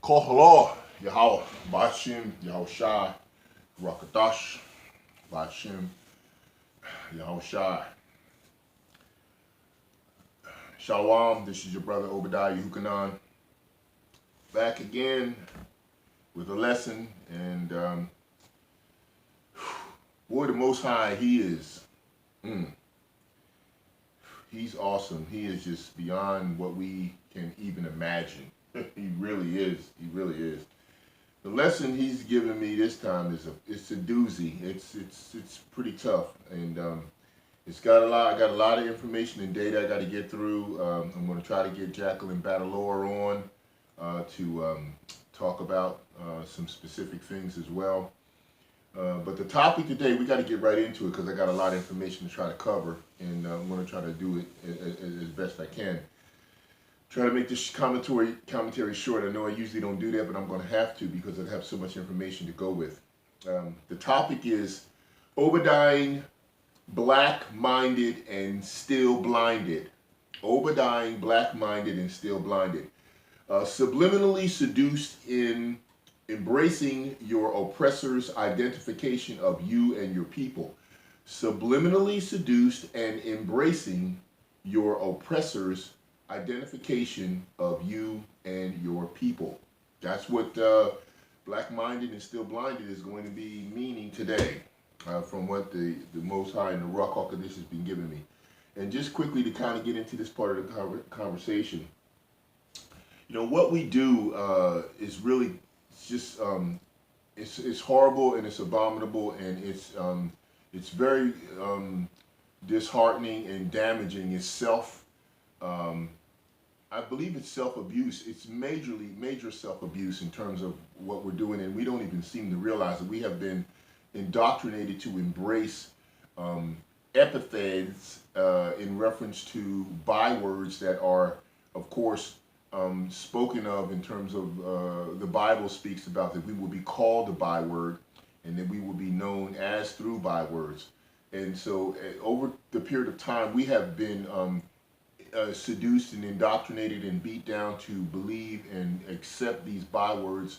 Kohala, Yahawah, BAHASHAM, YAHAWASHI, Rakadash, BAHASHAM, YAHAWASHI. Shalom, this is your brother Obadiayahing, back again with a lesson. And boy, the Most High, He is. He's awesome. He is just beyond what we can even imagine. He really is. He really is. The lesson he's given me this time it's a doozy. It's pretty tough, and it's got a lot. I got a lot of information and data I got to get through. I'm going to try to get Jacqueline Batalore on to talk about some specific things as well. But the topic today, we got to get right into it because I got a lot of information to try to cover, and I'm going to try to do it as best I can. Try to make this commentary short. I know I usually don't do that, but I'm going to have to because I have so much information to go with. The topic is Obadiaying, black-minded and still blinded. Obadiaying, black-minded and still blinded. Subliminally seduced in embracing your oppressor's identification of you and your people. Subliminally seduced and embracing your oppressor's identification of you and your people. That's what black-minded and still blinded is going to be meaning today, from what the Most High and the Ruach HaKodesh has been giving me. And just quickly to kind of get into this part of the conversation, you know, what we do is really just it's horrible and it's abominable and it's very disheartening and damaging. It's I believe it's self-abuse. It's major self-abuse in terms of what we're doing, and we don't even seem to realize that we have been indoctrinated to embrace epithets in reference to bywords that are, of course, spoken of in terms of the Bible speaks about that we will be called a byword and that we will be known as through bywords. And so over the period of time, we have been seduced and indoctrinated and beat down to believe and accept these bywords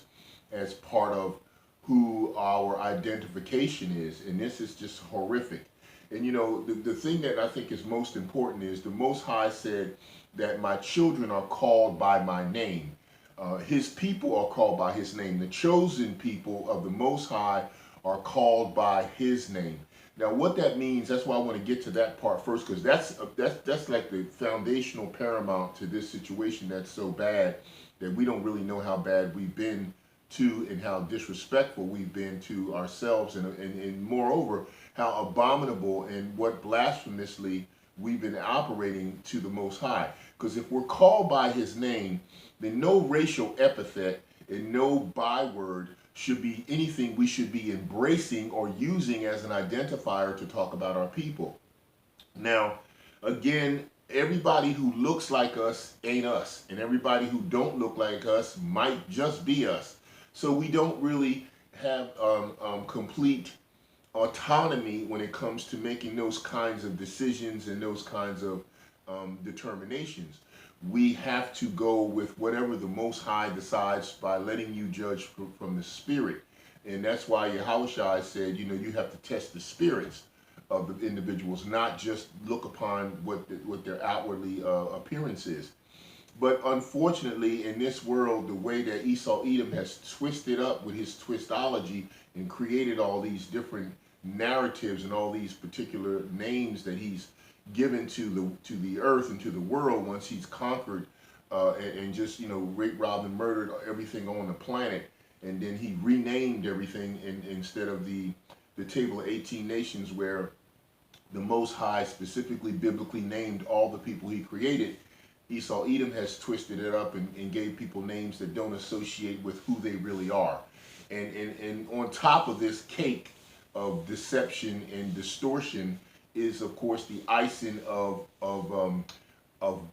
as part of who our identification is. And this is just horrific. And you know, the thing that I think is most important is the Most High said that my children are called by my name. His people are called by his name. The chosen people of the Most High are called by his name. Now, what that means, that's why I want to get to that part first, because that's like the foundational paramount to this situation that's so bad that we don't really know how bad we've been to and how disrespectful we've been to ourselves and moreover, how abominable and what blasphemously we've been operating to the Most High. Because if we're called by his name, then no racial epithet and no byword should be anything we should be embracing or using as an identifier to talk about our people. Now, again, everybody who looks like us ain't us, and everybody who don't look like us might just be us. So we don't really have complete autonomy when it comes to making those kinds of decisions and those kinds of determinations. We have to go with whatever the Most High decides by letting you judge from the Spirit. And that's why Yahawashi said, you know, you have to test the spirits of the individuals, not just look upon what their outwardly appearance is. But unfortunately, in this world, the way that Esau Edom has twisted up with his twistology and created all these different narratives and all these particular names that he's given to the earth and to the world once he's conquered and just, you know, raped, robbed, and murdered everything on the planet, and then he renamed everything instead of the table of 18 nations where the Most High specifically biblically named all the people he created. Esau Edom has twisted it up and gave people names that don't associate with who they really are. And on top of this cake of deception and distortion is, of course, the icing of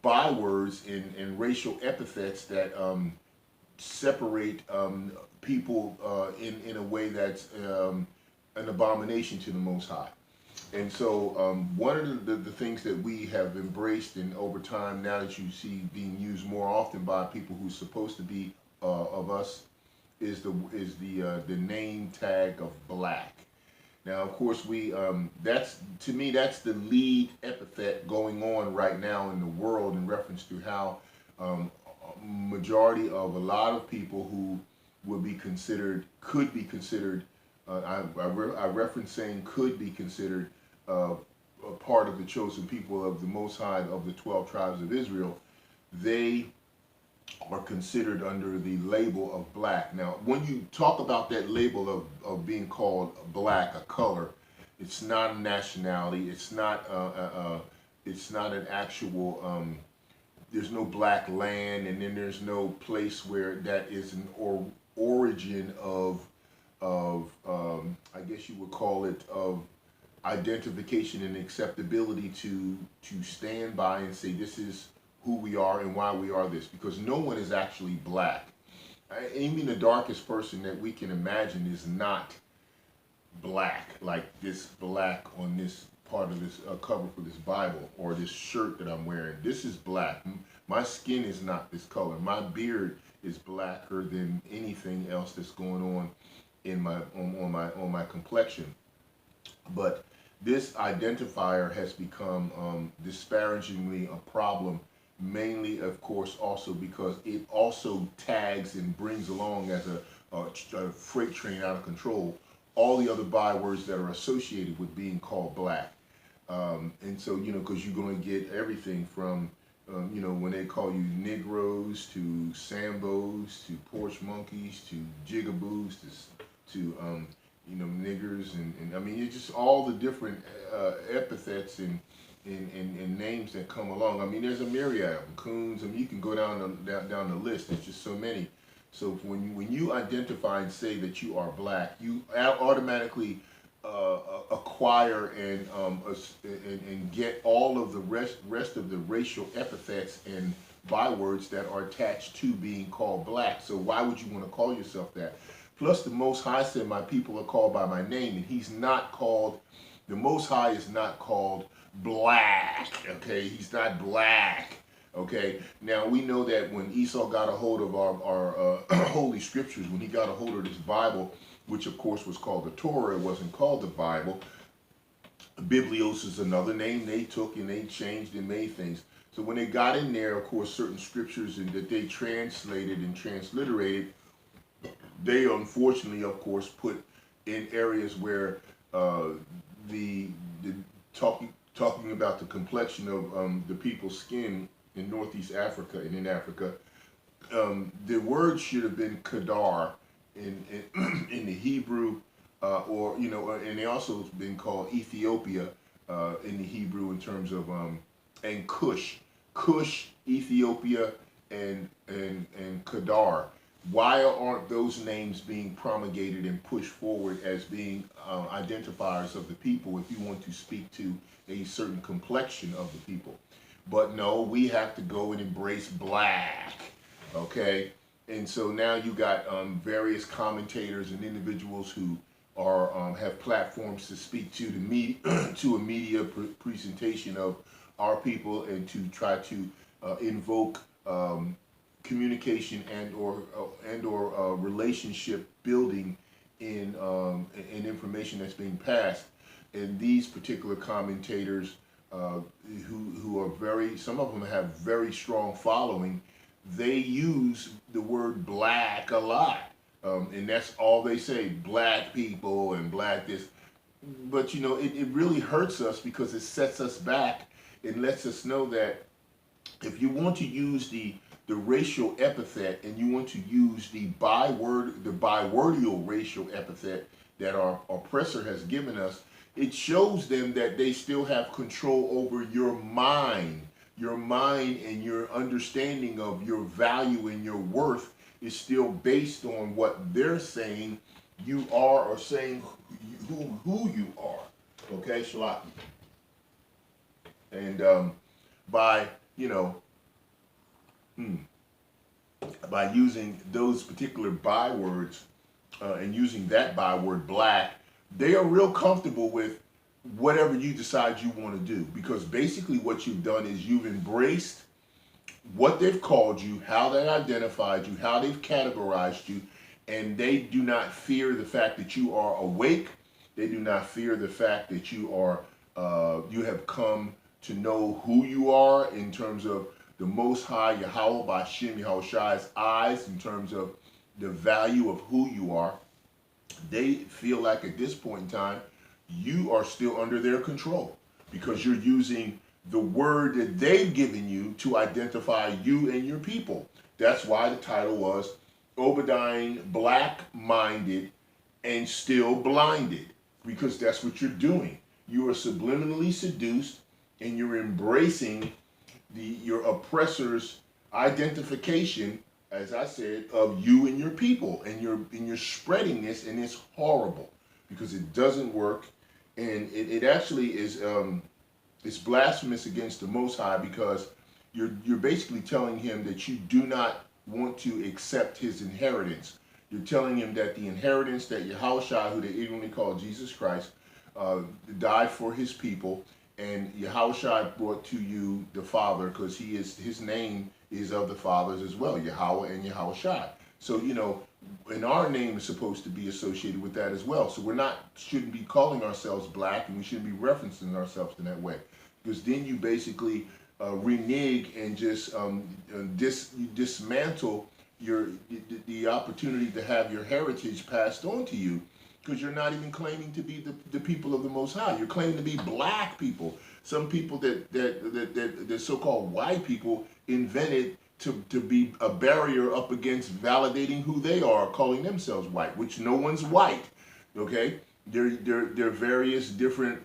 bywords and racial epithets that separate people in a way that's an abomination to the Most High. And so one of the things that we have embraced and over time now that you see being used more often by people who's supposed to be of us is the name tag of black. Now, of course, we that's, to me, that's the lead epithet going on right now in the world in reference to how majority of a lot of people who would be considered, could be considered, I reference saying could be considered a part of the chosen people of the Most High of the 12 tribes of Israel. They are considered under the label of black. Now, when you talk about that label of being called black, a color, it's not a nationality. It's not an actual. There's no black land, and then there's no place where that is an origin of I guess you would call it, of identification and acceptability to stand by and say this is who we are and why we are this, because no one is actually black. Even the darkest person that we can imagine is not black, like this black on this part of this cover for this Bible, or this shirt that I'm wearing. This is black. My skin is not this color. My beard is blacker than anything else that's going on in my on my complexion. But this identifier has become disparagingly a problem, mainly, of course, also because it also tags and brings along as a freight train out of control all the other bywords that are associated with being called black. And so, you know, because you're going to get everything from, you know, when they call you Negroes to Sambos to porch monkeys to jigaboos to you know, niggers, and I mean, it's just all the different epithets and names that come along. I mean, there's a myriad of them. Coons. I mean, you can go down the list. There's just so many. So when you identify and say that you are black, you automatically acquire and get all of the rest of the racial epithets and bywords that are attached to being called black. So why would you want to call yourself that? Plus, the Most High said, my people are called by my name, and he's not called, the Most High is not called black, okay? He's not black, okay? Now, we know that when Esau got a hold of our holy scriptures, when he got a hold of this Bible, which of course was called the Torah, it wasn't called the Bible. Biblios is another name they took, and they changed and made things. So when they got in there, of course, certain scriptures that they translated and transliterated, they unfortunately, of course, put in areas where the talking about the complexion of the people's skin in Northeast Africa and in Africa, the word should have been Kedar in the Hebrew, or, you know, and they also been called Ethiopia in the Hebrew in terms of and Cush, Ethiopia, and Kedar. Why aren't those names being promulgated and pushed forward as being identifiers of the people if you want to speak to a certain complexion of the people? But no, we have to go and embrace black, okay? And so now you got various commentators and individuals who are have platforms to speak to the media, to a media presentation of our people, and to try to invoke communication and or relationship building in information that's being passed. And these particular commentators, who are very, some of them have very strong following, they use the word black a lot, and that's all they say, black people and black this. But you know, it really hurts us because it sets us back and lets us know that if you want to use the racial epithet, and you want to use the bywordial racial epithet that our oppressor has given us, it shows them that they still have control over your mind. Your mind and your understanding of your value and your worth is still based on what they're saying you are, or saying who you are. Okay, Shalaki. And by, you know, by using those particular bywords and using that byword black, they are real comfortable with whatever you decide you want to do, because basically what you've done is you've embraced what they've called you, how they identified you, how they've categorized you, and they do not fear the fact that you are awake. They do not fear the fact that you have come to know who you are in terms of the Most High Yahawah BAHASHAM YAHAWASHI's eyes, in terms of the value of who you are. They feel like at this point in time, you are still under their control because you're using the word that they've given you to identify you and your people. That's why the title was Obadiayahing, Black-Minded and Still Blinded, because that's what you're doing. You are subliminally seduced and you're embracing your oppressor's identification, as I said, of you and your people, and you're spreading this, and it's horrible because it doesn't work, and it actually is it's blasphemous against the Most High, because you're basically telling him that you do not want to accept his inheritance. You're telling him that the inheritance that Yahawashi, who they ignorantly call Jesus Christ, died for his people, and Yahawashi brought to you the Father, because his name is of the fathers as well, Yahawah and Yahawashi. So, you know, and our name is supposed to be associated with that as well. So shouldn't be calling ourselves black, and we shouldn't be referencing ourselves in that way, because then you basically renege and just dismantle the opportunity to have your heritage passed on to you, because you're not even claiming to be the people of the Most High. You're claiming to be black people. Some people that so-called white people invented to be a barrier up against validating who they are, calling themselves white, which no one's white. Okay, there are various different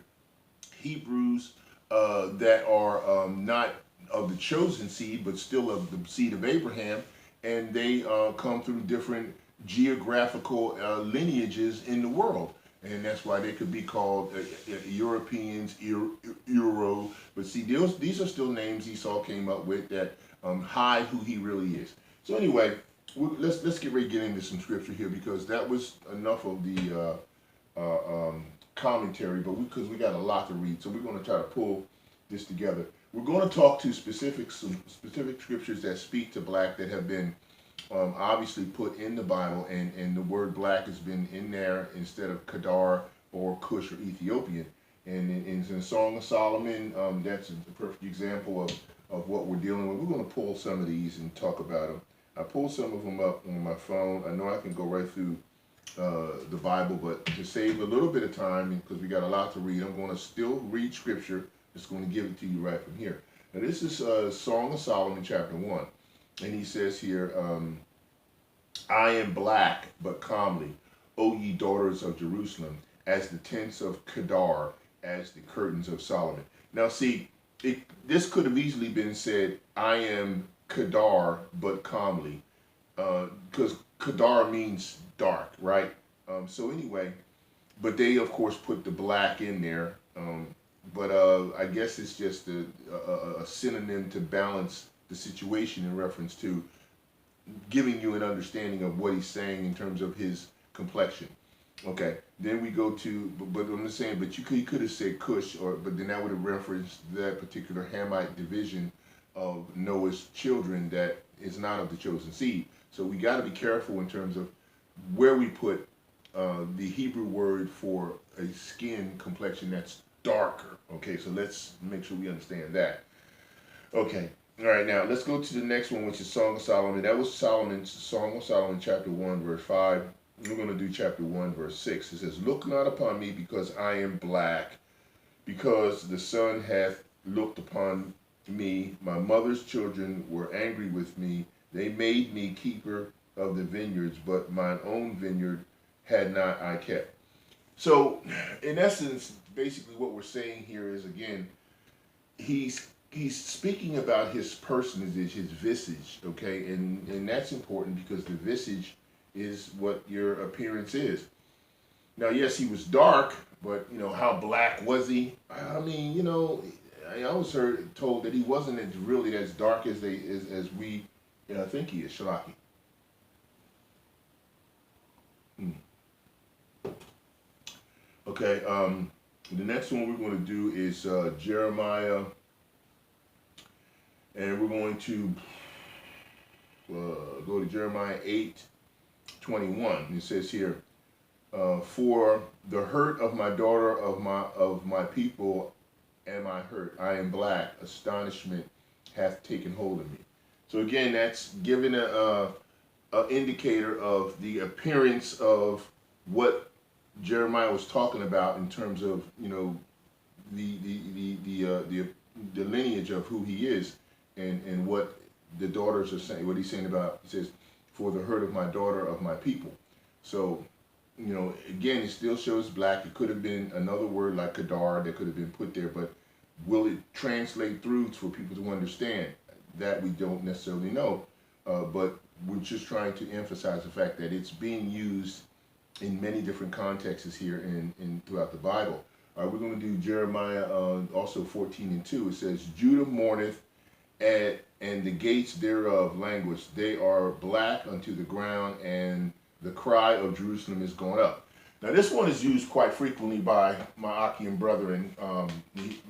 Hebrews that are not of the chosen seed, but still of the seed of Abraham, and they come through different geographical lineages in the world, and that's why they could be called Europeans, Euro. But see, these are still names Esau came up with that hide who he really is. So anyway, let's get ready to get into some scripture here, because that was enough of the commentary, but because we got a lot to read, so we're going to try to pull this together. We're going to talk to some specific scriptures that speak to black, that have been obviously put in the Bible, and the word black has been in there instead of Kedar or Cush or Ethiopian. And in Song of Solomon, that's a perfect example of what we're dealing with. We're going to pull some of these and talk about them. I pulled some of them up on my phone. I know I can go right through the Bible, but to save a little bit of time, because we got a lot to read, I'm going to still read scripture. Just going to give it to you right from here. Now this is Song of Solomon chapter 1. And he says here, I am black, but calmly, O ye daughters of Jerusalem, as the tents of Kedar, as the curtains of Solomon. Now see, this could have easily been said, I am Kedar, but calmly, because Kedar means dark, right? So anyway, but they of course put the black in there, but I guess it's just a synonym to balance the situation in reference to giving you an understanding of what he's saying in terms of his complexion. Okay, then we go to, but I'm just saying, but he could have said Cush, but then that would have referenced that particular Hamite division of Noah's children that is not of the chosen seed. So we got to be careful in terms of where we put the Hebrew word for a skin complexion that's darker. Okay, so let's make sure we understand that. Okay. All right, now let's go to the next one, which is Song of Solomon. That was Song of Solomon, chapter 1, verse 5. We're going to do chapter 1, verse 6. It says, Look not upon me, because I am black, because the sun hath looked upon me. My mother's children were angry with me. They made me keeper of the vineyards, but mine own vineyard had not I kept. So, in essence, basically what we're saying here is, again, he's speaking about his personage, his visage, okay? And that's important, because the visage is what your appearance is. Now, yes, he was dark, but, you know, how black was he? I mean, you know, I always told that he wasn't really as dark as we think he is. Shalaki. Okay, the next one we're going to do is Jeremiah. And we're going to go to Jeremiah 8:21. It says here, for the hurt of my daughter of my people am I hurt. I am black. Astonishment hath taken hold of me. So again, that's giving a indicator of the appearance of what Jeremiah was talking about in terms of, you know, the lineage of who he is, and what the daughters are saying. What he's saying about, he says, for the hurt of my daughter of my people. So, you know, again, it still shows black. It could have been another word like kadar that could have been put there, but will it translate through for people to understand? That we don't necessarily know, but we're just trying to emphasize the fact that it's being used in many different contexts here in throughout the Bible. We're going to do Jeremiah also 14:2. It says, Judah mourneth, and the gates thereof languish. They are black unto the ground, and the cry of Jerusalem is going up. Now this one is used quite frequently by my Achaean brethren,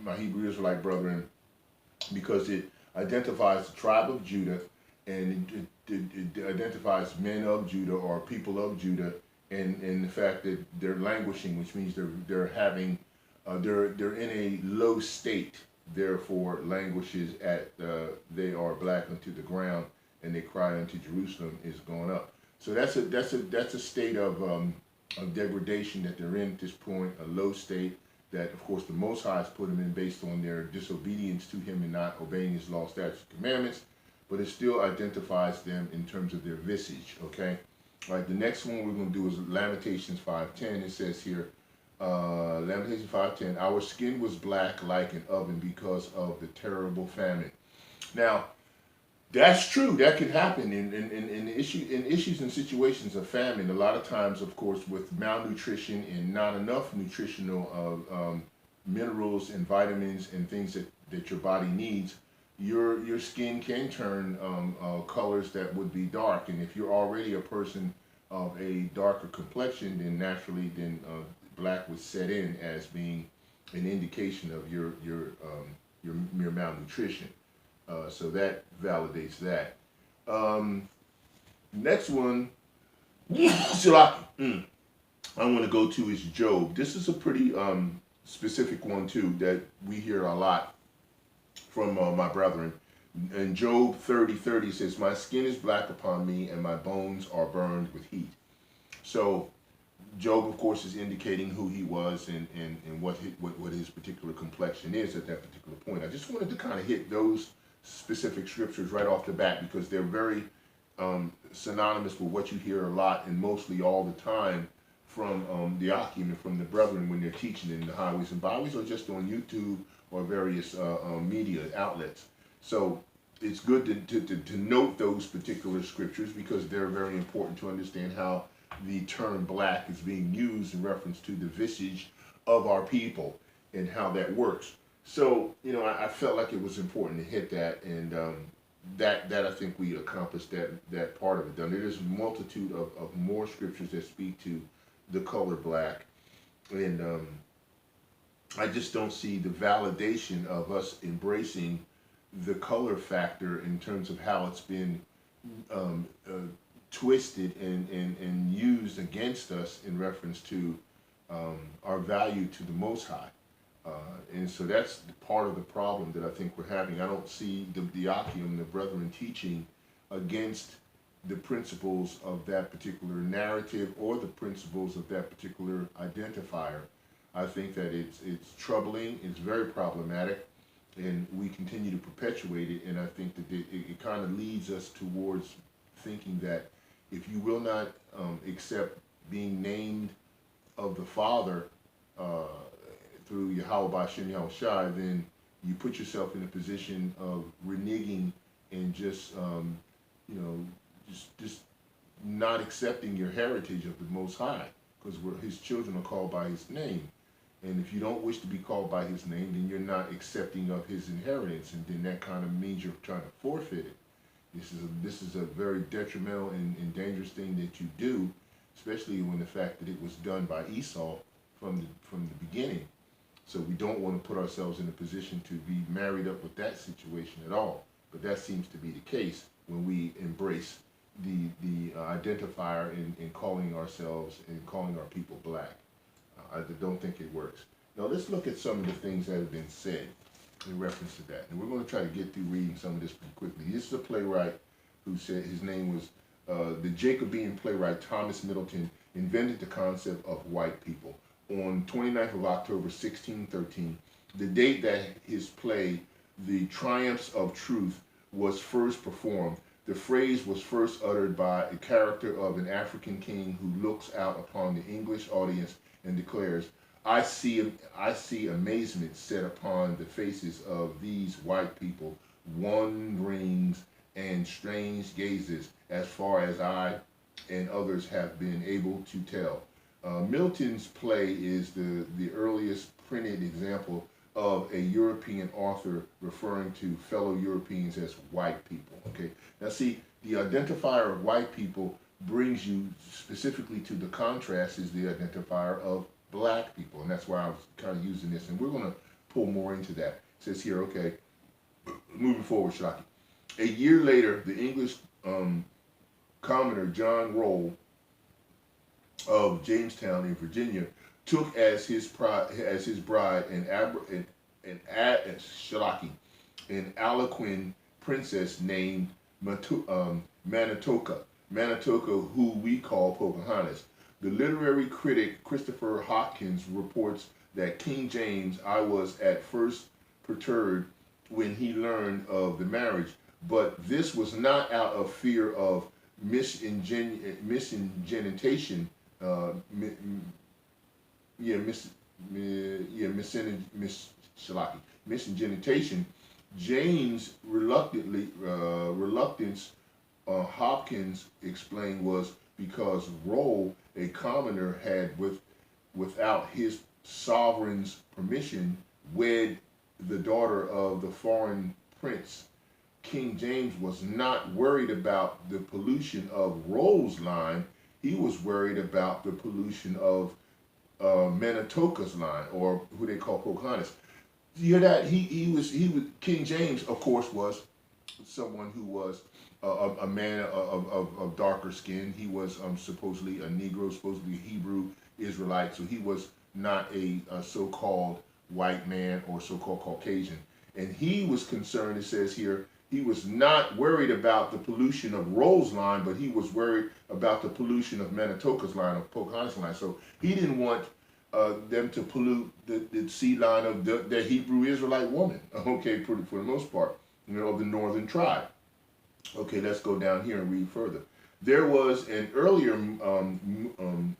my Hebrew Israelite brethren, because it identifies the tribe of Judah, and it identifies men of Judah or people of Judah, and the fact that they're languishing, which means they're having they're in a low state, therefore languishes at they are black unto the ground, and they cry unto Jerusalem is going up. So that's a state of degradation that they're in at this point, a low state that, of course, the Most High has put them in based on their disobedience to Him and not obeying His law, statutes, and commandments. But it still identifies them in terms of their visage. Okay. All right. The next one we're going to do is Lamentations 5:10. It says here, Lamentations 5:10. Our skin was black like an oven because of the terrible famine. Now, that's true. That can happen in issues and situations of famine. A lot of times, of course, with malnutrition and not enough nutritional minerals and vitamins and things that your body needs, your skin can turn colors that would be dark. And if you're already a person of a darker complexion, then naturally, black would set in as being an indication of your malnutrition. So that validates that. Next one, I want to go to is Job. This is a pretty specific one too that we hear a lot from my brethren. And Job 30:30 says, "My skin is black upon me, and my bones are burned with heat." So Job, of course, is indicating who he was and what his particular complexion is at that particular point. I just wanted to kind of hit those specific scriptures right off the bat because they're very synonymous with what you hear a lot and mostly all the time from the Achaean and from the brethren when they're teaching in the highways and byways or just on YouTube or various media outlets. So it's good to note those particular scriptures because they're very important to understand how the term black is being used in reference to the visage of our people and how that works. So, you know, I felt like it was important to hit that, and that I think we accomplished that part of it. Now, there's a multitude of more scriptures that speak to the color black, and I just don't see the validation of us embracing the color factor in terms of how it's been twisted and used against us in reference to our value to the Most High. And so that's part of the problem that I think we're having. I don't see the Achaean, the brethren, teaching against the principles of that particular narrative or the principles of that particular identifier. I think that it's troubling, it's very problematic, and we continue to perpetuate it. And I think that it kind of leads us towards thinking that if you will not accept being named of the Father through YAHAWAH, YAHAWASHI, then you put yourself in a position of reneging and just, just not accepting your heritage of the Most High, because His children are called by His name. And if you don't wish to be called by His name, then you're not accepting of His inheritance, and then that kind of means you're trying to forfeit it. This is a very detrimental and dangerous thing that you do, especially when the fact that it was done by Esau from the beginning. So we don't want to put ourselves in a position to be married up with that situation at all. But that seems to be the case when we embrace the identifier in calling ourselves and calling our people black. I don't think it works. Now let's look at some of the things that have been said in reference to that. And we're going to try to get through reading some of this pretty quickly. This is a playwright who said his name was the Jacobean playwright Thomas Middleton invented the concept of white people on 29th of October 1613, the date that his play The Triumphs of Truth was first performed. The phrase was first uttered by a character of an African king who looks out upon the English audience and declares, I see amazement set upon the faces of these white people, wonderings and strange gazes, as far as I and others have been able to tell. Milton's play is the earliest printed example of a European author referring to fellow Europeans as white people. Okay, now see, the identifier of white people brings you specifically to the contrast is the identifier of black people, and that's why I was kind of using this, and we're going to pull more into that. It says here, okay, moving forward, Shlaki. A year later, the English commoner John Roll of Jamestown in Virginia took as his bride an Algonquin princess named Manitoka, who we call Pocahontas. The literary critic Christopher Hopkins reports that King James I was at first perturbed when he learned of the marriage, but this was not out of fear of misingenitation. Misingenitation. James' reluctance, Hopkins explained, was because Roll, a commoner, had without his sovereign's permission wed the daughter of the foreign prince. King James was not worried about the pollution of Roll's line. He was worried about the pollution of Manitoka's line, or who they call Pocahontas. You hear that? He was King James, of course, was someone who was a man of darker skin. He was supposedly a Negro, supposedly a Hebrew Israelite. So he was not a so-called white man or so-called Caucasian. And he was concerned, it says here, he was not worried about the pollution of Roll's line, but he was worried about the pollution of Manitoka's line, of Pocahontas' line. So he didn't want them to pollute the sea line of the Hebrew Israelite woman, okay, for the most part, of the northern tribe. Okay, let's go down here and read further. There was an earlier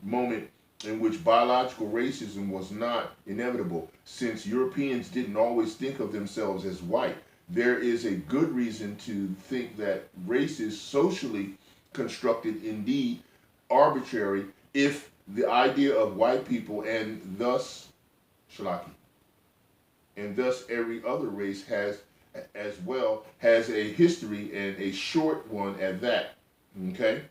moment in which biological racism was not inevitable, since Europeans didn't always think of themselves as white. There is a good reason to think that race is socially constructed, indeed arbitrary, if the idea of white people and thus every other race has as well has a history, and a short one at that. Okay,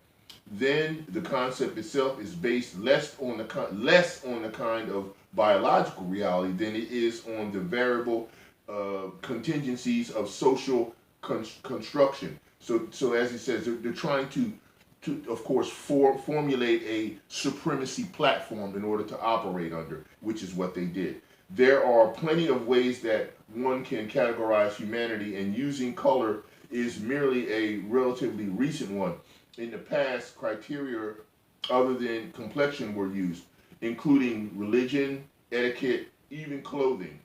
then the concept itself is based less on the kind of biological reality than it is on the variable contingencies of social construction. So as he says, they're trying to of course formulate a supremacy platform in order to operate under, which is what they did. There are plenty of ways that one can categorize humanity, and using color is merely a relatively recent one. In the past, criteria other than complexion were used, including religion, etiquette, even clothing.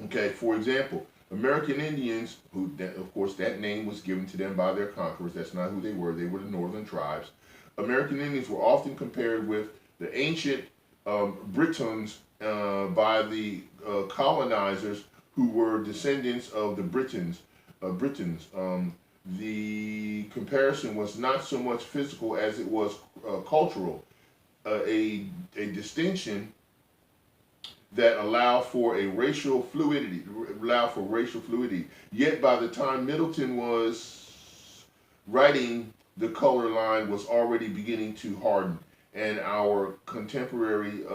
Okay, for example, American Indians, who, of course, that name was given to them by their conquerors. That's not who they were. They were the northern tribes. American Indians were often compared with the ancient Britons by the colonizers, who were descendants of the Britons. The comparison was not so much physical as it was cultural. A distinction that allow for racial fluidity. Yet by the time Middleton was writing, the color line was already beginning to harden, and our contemporary,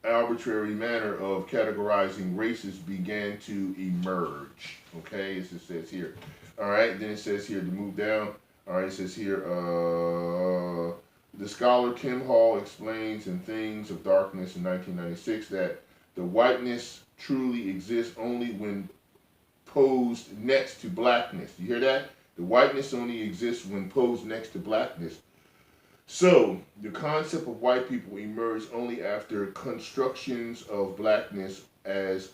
arbitrary manner of categorizing races began to emerge. Okay, as it says here. All right, then it says here to move down. All right, it says here, the scholar Kim Hall explains in Things of Darkness in 1996 that the whiteness truly exists only when posed next to blackness. You hear that? The whiteness only exists when posed next to blackness. So, the concept of white people emerged only after constructions of blackness as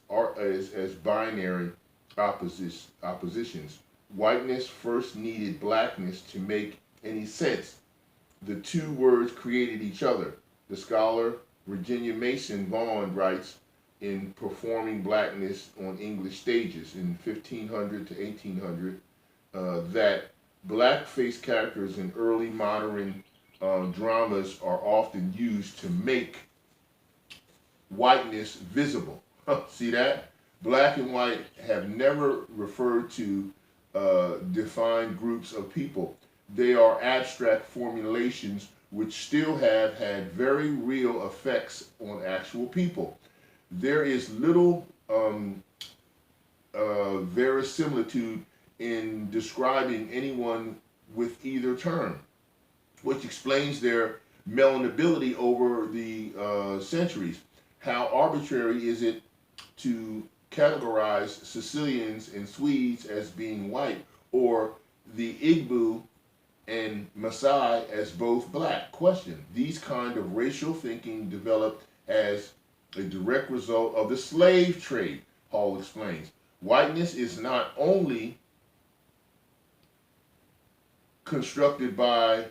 binary oppositions. Whiteness first needed blackness to make any sense. The two words created each other. The scholar Virginia Mason Vaughn writes in Performing Blackness on English Stages in 1500 to 1800 that black-faced characters in early modern dramas are often used to make whiteness visible. See that? Black and white have never referred to defined groups of people. They are abstract formulations which still have had very real effects on actual people. There is little verisimilitude in describing anyone with either term, which explains their melanability over the centuries. How arbitrary is it to categorize Sicilians and Swedes as being white, or the Igbo and Maasai as both black? Question. These kind of racial thinking developed as a direct result of the slave trade, Hall explains. Whiteness is not only constructed by,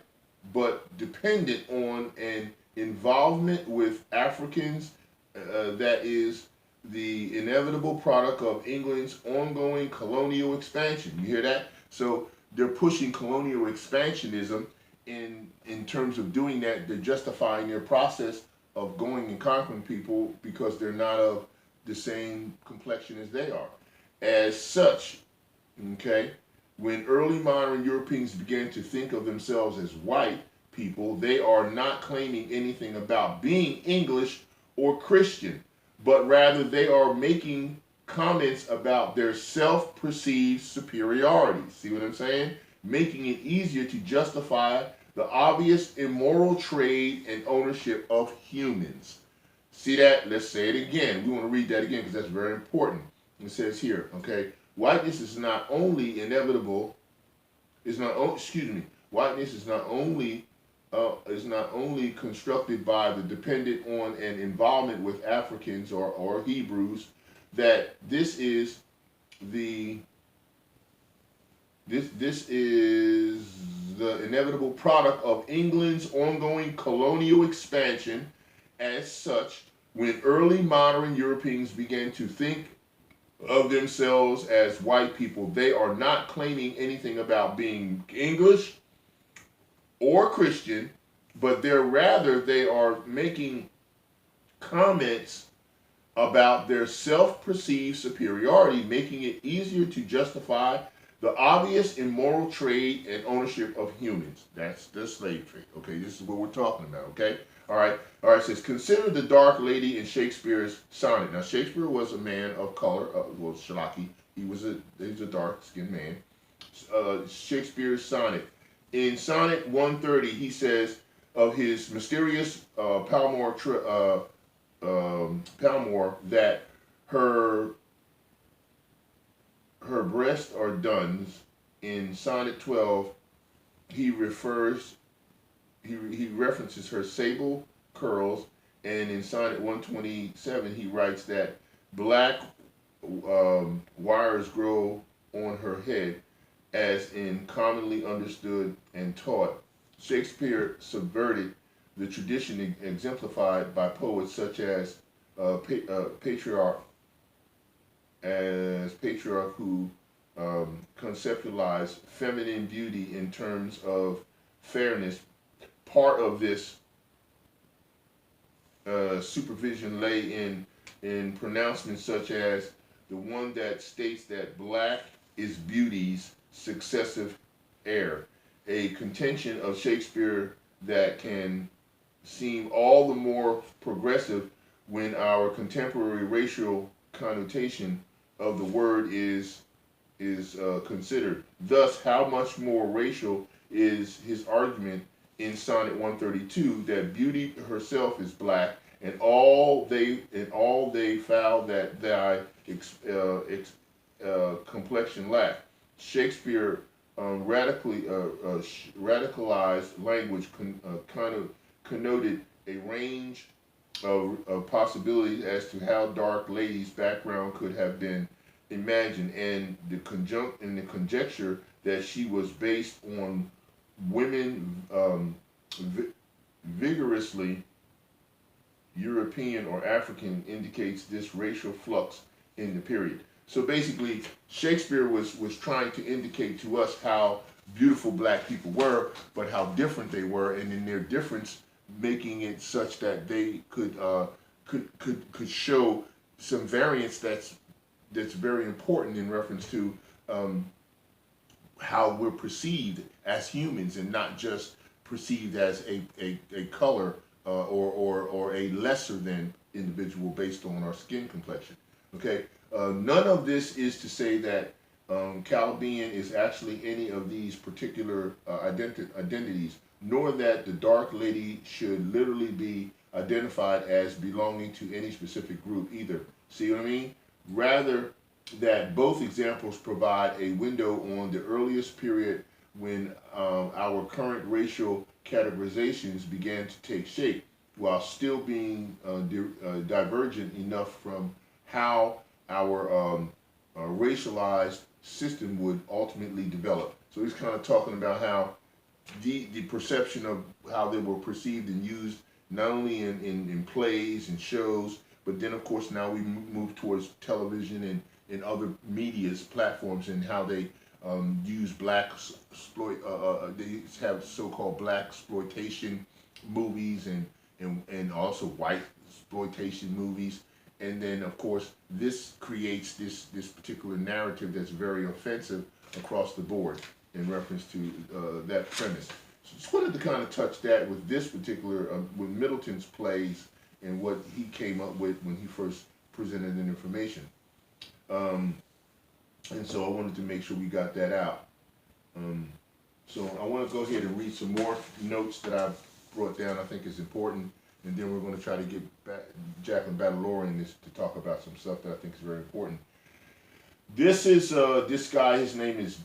but dependent on an involvement with Africans that is the inevitable product of England's ongoing colonial expansion. You hear that? So they're pushing colonial expansionism in terms of doing that. They're justifying their process of going and conquering people because they're not of the same complexion as they are. As such, okay, when early modern Europeans began to think of themselves as white people, they are not claiming anything about being English or Christian, but rather they are making comments about their self-perceived superiority. See what I'm saying? Making it easier to justify the obvious immoral trade and ownership of humans. See that? Let's say it again. We want to read that again because that's very important. It says here, okay, whiteness is not only inevitable, whiteness is not only constructed by the dependent on an involvement with Africans or Hebrews, that this is the inevitable product of England's ongoing colonial expansion. As such, when early modern Europeans began to think of themselves as white people, they are not claiming anything about being English or Christian, but they are making comments about their self-perceived superiority, making it easier to justify the obvious immoral trade and ownership of humans. That's the slave trade. Okay, this is what we're talking about. Okay, all right. It says, consider the dark lady in Shakespeare's sonnet. Now, Shakespeare was a man of color. Well, Shalaki, he was a dark-skinned man. Shakespeare's sonnet. In sonnet 130, he says of his mysterious Palmore that her breasts are duns. In sonnet 12, he references her sable curls, and in sonnet 127 he writes that black wires grow on her head, as in commonly understood and taught. Shakespeare subverted the tradition exemplified by poets such as Patriarch who conceptualized feminine beauty in terms of fairness. Part of this supervision lay in pronouncements such as the one that states that black is beauty's successive heir, a contention of Shakespeare that can seem all the more progressive when our contemporary racial connotation of the word is considered. Thus, how much more racial is his argument in Sonnet 132 that beauty herself is black, and all they foul that thy complexion lack. Shakespeare radicalized language kind of connoted a range of possibilities as to how dark lady's background could have been imagined, and the conjecture that she was based on women vigorously European or African indicates this racial flux in the period. So basically, Shakespeare was trying to indicate to us how beautiful black people were, but how different they were, and in their difference, making it such that they could show some variance that's very important in reference to how we're perceived as humans, and not just perceived as a color or a lesser than individual based on our skin complexion. Okay, none of this is to say that Calabian is actually any of these particular identities, nor that the dark lady should literally be identified as belonging to any specific group either. See what I mean? Rather, that both examples provide a window on the earliest period when our current racial categorizations began to take shape, while still being divergent enough from how our racialized system would ultimately develop. So he's kind of talking about how the perception of how they were perceived and used not only in plays and shows, but then of course now we move towards television and other media's platforms, and how they use they have so-called black exploitation movies and also white exploitation movies. And then of course this creates this particular narrative that's very offensive across the board in reference to that premise. So just wanted to kind of touch that with this particular, with Middleton's plays and what he came up with when he first presented the information. And so I wanted to make sure we got that out. So I want to go ahead and read some more notes that I brought down I think is important, and then we're going to try to get Jacqueline Badalore this to talk about some stuff that I think is very important. This is this guy, his name is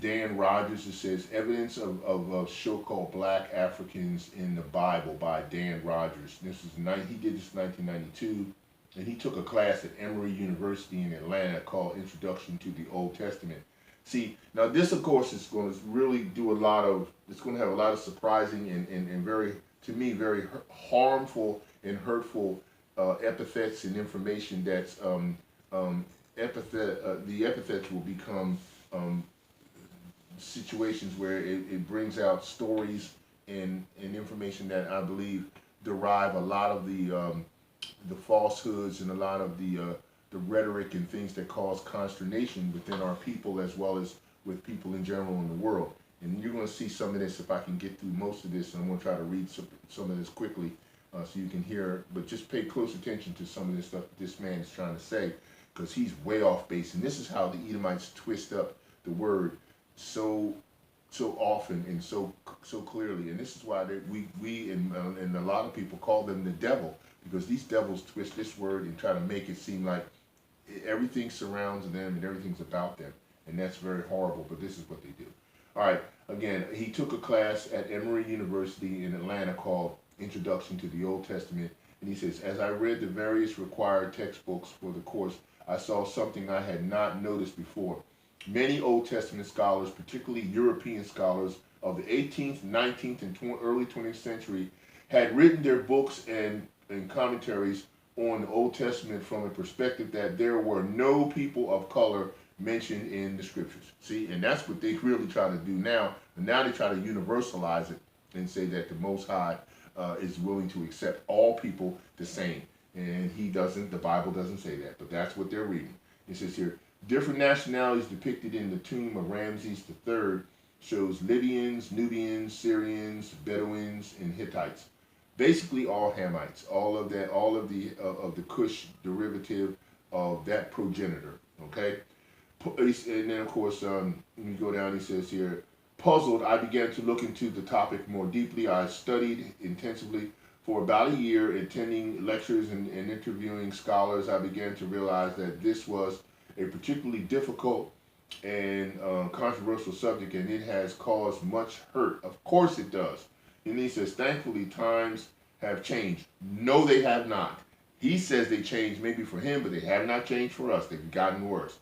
Dan Rogers. It says Evidence of So-Called Black Africans in the Bible by Dan Rogers. This is he did this in 1992. And he took a class at Emory University in Atlanta called Introduction to the Old Testament. See, now this, of course, is going to really do it's going to have a lot of surprising and very, to me, very harmful and hurtful epithets and information that's, the epithets will become situations where it brings out stories and information that I believe derive a lot of the falsehoods and a lot of the rhetoric and things that cause consternation within our people, as well as with people in general in the world. And you're going to see some of this if I can get through most of this, and I'm going to try to read some of this quickly so you can hear, but just pay close attention to some of this stuff that this man is trying to say, because he's way off base. And this is how the Edomites twist up the word so often and so clearly. And this is why we and a lot of people call them the devil, because these devils twist this word and try to make it seem like everything surrounds them and everything's about them. And that's very horrible, but this is what they do. All right, again, he took a class at Emory University in Atlanta called Introduction to the Old Testament. And he says, as I read the various required textbooks for the course, I saw something I had not noticed before. Many Old Testament scholars, particularly European scholars of the 18th, 19th, and early 20th century, had written their books and commentaries on the Old Testament from a perspective that there were no people of color mentioned in the scriptures. See, and that's what they really try to do now. And now they try to universalize it and say that the Most High is willing to accept all people the same. And he doesn't, the Bible doesn't say that, but that's what they're reading. It says here, different nationalities depicted in the tomb of Ramses III shows Libyans, Nubians, Syrians, Bedouins, and Hittites. basically all Hamites, all of that, all of the Cush derivative of that progenitor. Okay, and then of course, when you go down, he says here, puzzled, I began to look into the topic more deeply. I studied intensively for about a year, attending lectures and interviewing scholars. I began to realize that this was a particularly difficult and controversial subject, and it has caused much hurt. Of course it does. And he says, thankfully, times have changed. No, they have not. He says they changed maybe for him, but they have not changed for us. They've gotten worse.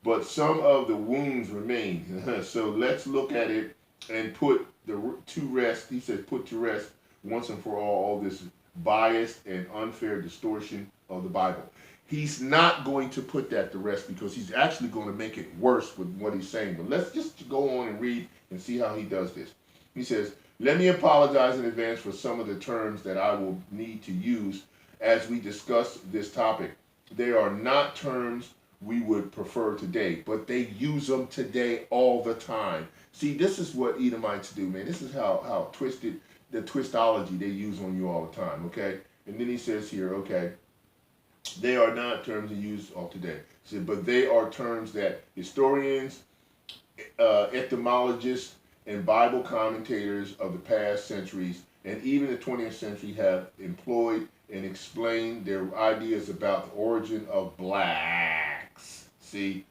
But some of the wounds remain. So let's look at it and put to rest. He says, put to rest once and for all this biased and unfair distortion of the Bible. He's not going to put that to rest because he's actually going to make it worse with what he's saying. But let's just go on and read and see how he does this. He says, let me apologize in advance for some of the terms that I will need to use as we discuss this topic. They are not terms we would prefer today, but they use them today all the time. See, this is what Edomites do, man. This is how twisted, the twistology they use on you all the time, okay? And then he says here, okay, they are not terms they use all today. He said, but they are terms that historians, etymologists, and Bible commentators of the past centuries and even the 20th century have employed and explained their ideas about the origin of blacks. See,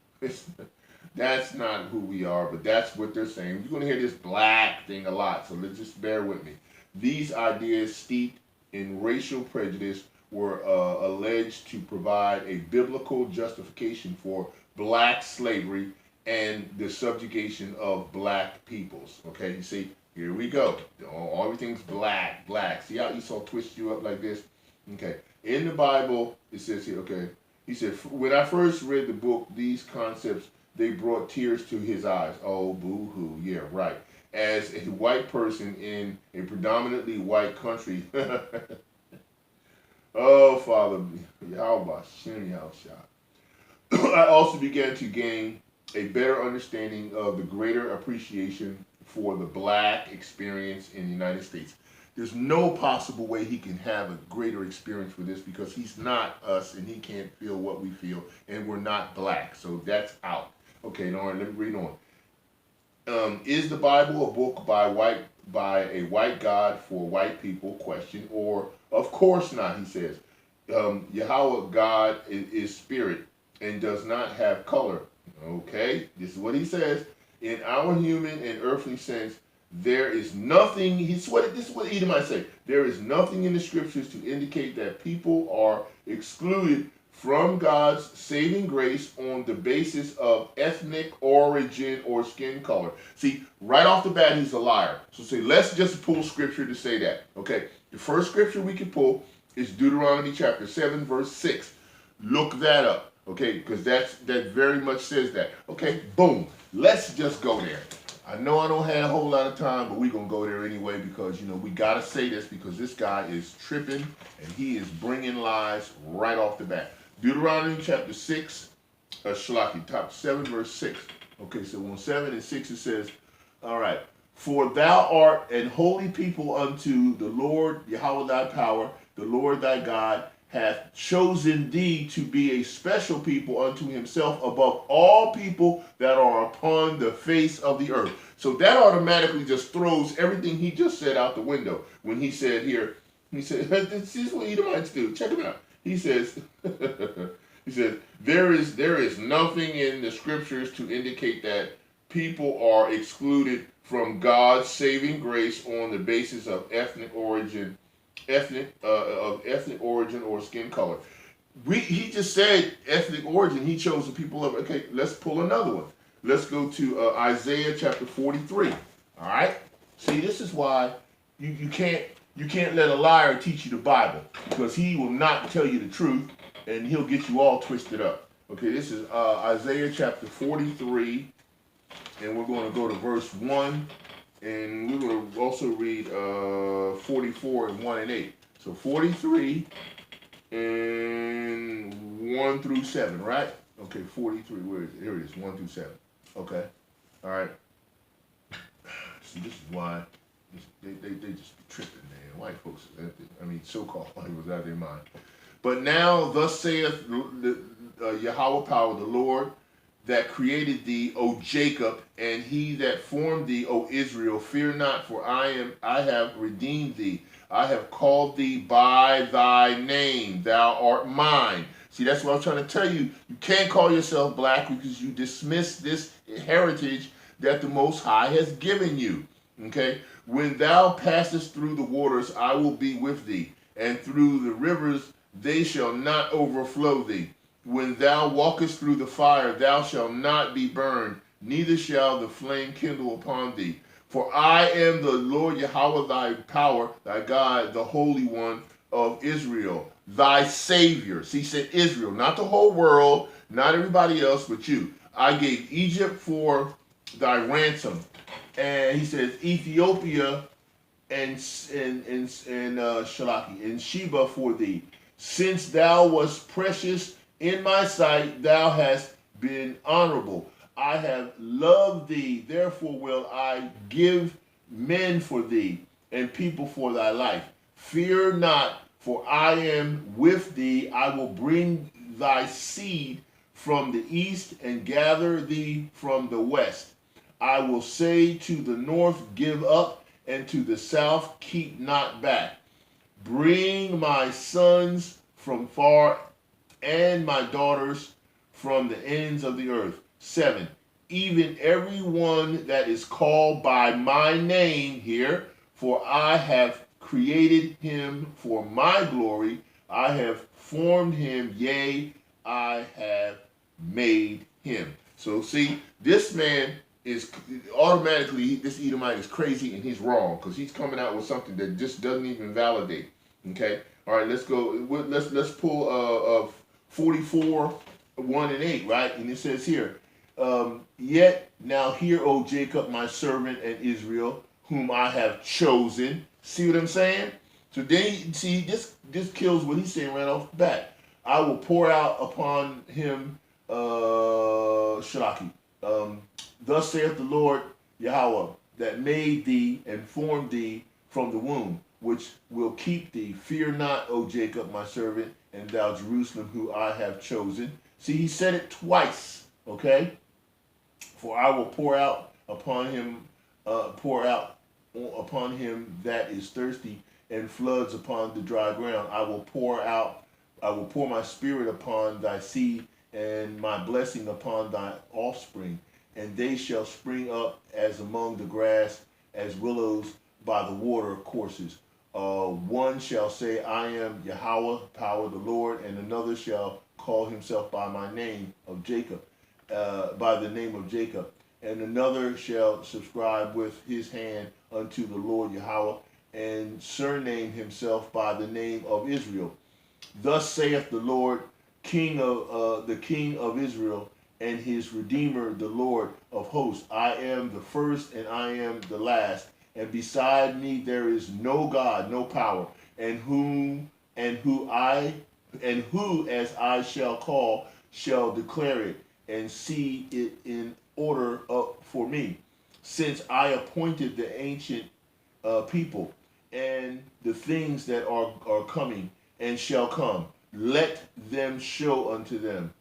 that's not who we are, but that's what they're saying. You're going to hear this black thing a lot, so let's just bear with me. These ideas steeped in racial prejudice were alleged to provide a biblical justification for black slavery and the subjugation of black peoples. Okay, you see, here we go. Everything's black, black. See how Esau twists you up like this? Okay, in the Bible, it says here, okay, he said, when I first read the book, these concepts, they brought tears to his eyes. Oh, boo-hoo, yeah, right. As a white person in a predominantly white country, oh, Father, YAHAWASHI, I also began to gain a better understanding of the greater appreciation for the black experience in the United States. There's no possible way he can have a greater experience for this because he's not us and he can't feel what we feel and we're not black. So that's out. Okay, now let me read on. Is the Bible a book by a white God for white people? Question. Or of course not, he says. Yahweh God is spirit and does not have color. Okay, this is what he says. In our human and earthly sense, there is nothing, this is what Edomites say, there is nothing in the scriptures to indicate that people are excluded from God's saving grace on the basis of ethnic origin or skin color. See, right off the bat, he's a liar. So say, let's just pull scripture to say that. Okay, the first scripture we can pull is Deuteronomy chapter 7, verse 6. Look that up. Okay, because that very much says that. Okay, boom. Let's just go there. I know I don't have a whole lot of time, but we're going to go there anyway because, you know, we got to say this because this guy is tripping and he is bringing lies right off the bat. Deuteronomy chapter 6, chapter 7, verse 6. Okay, so on 7 and 6 it says, all right, for thou art an holy people unto the Lord, Yahweh thy power, the Lord thy God, hath chosen thee to be a special people unto himself above all people that are upon the face of the earth. So that automatically just throws everything he just said out the window. When he said here, he said, this is what Edomites do. Check him out. He says, he says, there is nothing in the scriptures to indicate that people are excluded from God's saving grace on the basis of ethnic origin or skin color. He just said ethnic origin. He chose the people of. Okay, let's pull another one. Let's go to Isaiah chapter 43. All right. See, this is why you can't let a liar teach you the Bible because he will not tell you the truth and he'll get you all twisted up. Okay, this is Isaiah chapter 43, and we're going to go to verse 1. And we're going to also read 44 and 1 and 8. So 43 and 1 through 7, right? Okay, 43, where is it? Here it is, 1 through 7. Okay, all right. See, this is why they just be tripping, man. white folks, so-called white was out of their mind. But now, thus saith Yahweh power, the Lord, that created thee, O Jacob, and he that formed thee, O Israel, fear not, for I have redeemed thee. I have called thee by thy name. Thou art mine. See, that's what I'm trying to tell you. You can't call yourself black because you dismiss this heritage that the Most High has given you. Okay? When thou passest through the waters, I will be with thee, and through the rivers, they shall not overflow thee. When thou walkest through the fire, thou shalt not be burned, neither shall the flame kindle upon thee. For I am the Lord Yahweh thy power, thy God, the Holy One of Israel, thy Savior. See, he said Israel, not the whole world, not everybody else, but you. I gave Egypt for thy ransom. And he says Ethiopia and Shalaki, and Sheba for thee. Since thou wast precious in my sight, thou hast been honorable. I have loved thee, therefore will I give men for thee, and people for thy life. Fear not, for I am with thee. I will bring thy seed from the east, and gather thee from the west. I will say to the north, give up, and to the south, keep not back. Bring my sons from far, and my daughters from the ends of the earth. 7. Even every one that is called by my name here, for I have created him for my glory. I have formed him, yea, I have made him. So see, this man is automatically, this Edomite is crazy and he's wrong, because he's coming out with something that just doesn't even validate. Okay, all right, let's go. Let's pull 44, 1 and 8, right? And it says here, yet now hear, O Jacob, my servant, and Israel, whom I have chosen. See what I'm saying? So then, see, this kills what he's saying right off the bat. I will pour out upon him, Shalaki. Thus saith the Lord Yahweh, that made thee and formed thee from the womb, which will keep thee. Fear not, O Jacob, my servant, and thou Jerusalem, who I have chosen. See, he said it twice, okay? For I will pour out upon him that is thirsty, and floods upon the dry ground. I will pour my spirit upon thy seed, and my blessing upon thy offspring. And they shall spring up as among the grass, as willows by the water courses. One shall say, I am Yahweh, power of the Lord, and another shall call himself by my name of Jacob, by the name of Jacob. And another shall subscribe with his hand unto the Lord Yahweh, and surname himself by the name of Israel. Thus saith the Lord, the King of Israel, and his Redeemer, the Lord of hosts. I am the first, and I am the last, and beside me there is no God, no power, and who as I shall call shall declare it, and see it in order for me, since I appointed the ancient people, and the things that are coming and shall come. Let them show unto them.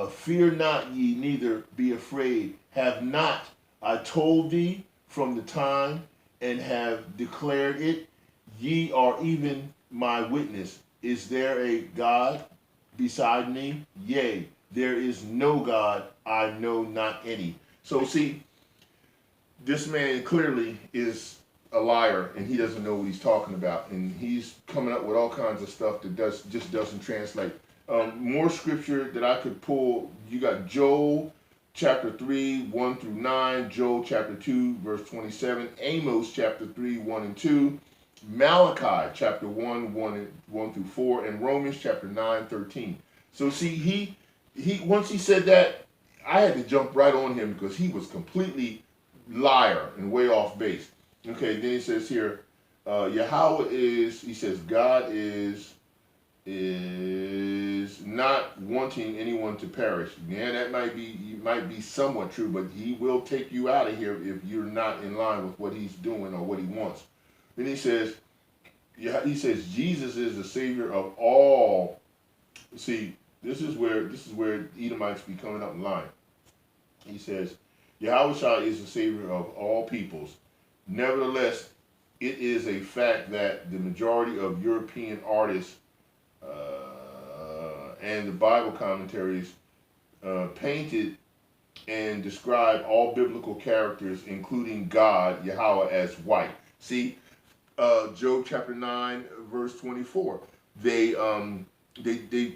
Fear not ye, neither be afraid. Have not I told thee from the time, and have declared it? Ye are even my witness. Is there a God beside me? Yea, there is no God, I know not any. So see, this man clearly is a liar, and he doesn't know what he's talking about, and he's coming up with all kinds of stuff that just doesn't translate. More scripture that I could pull, you got Joel chapter 3, 1 through 9, Joel chapter 2, verse 27, Amos chapter 3, 1 and 2, Malachi chapter 1, 1 through 4, and Romans chapter 9, 13. So see, he once he said that, I had to jump right on him because he was completely liar and way off base. Okay, then he says here, Yahweh is, he says, God is not wanting anyone to perish. Yeah, that might be somewhat true, but he will take you out of here if you're not in line with what he's doing or what he wants. Then he says, Yeah, he says Jesus is the Savior of all. See, this is where Edomites be coming up in line. He says, YAHAWASHI is the Savior of all peoples. Nevertheless, it is a fact that the majority of European artists and the Bible commentaries painted and describe all biblical characters, including God, Yahweh, as white. See, Job chapter 9, verse 24. They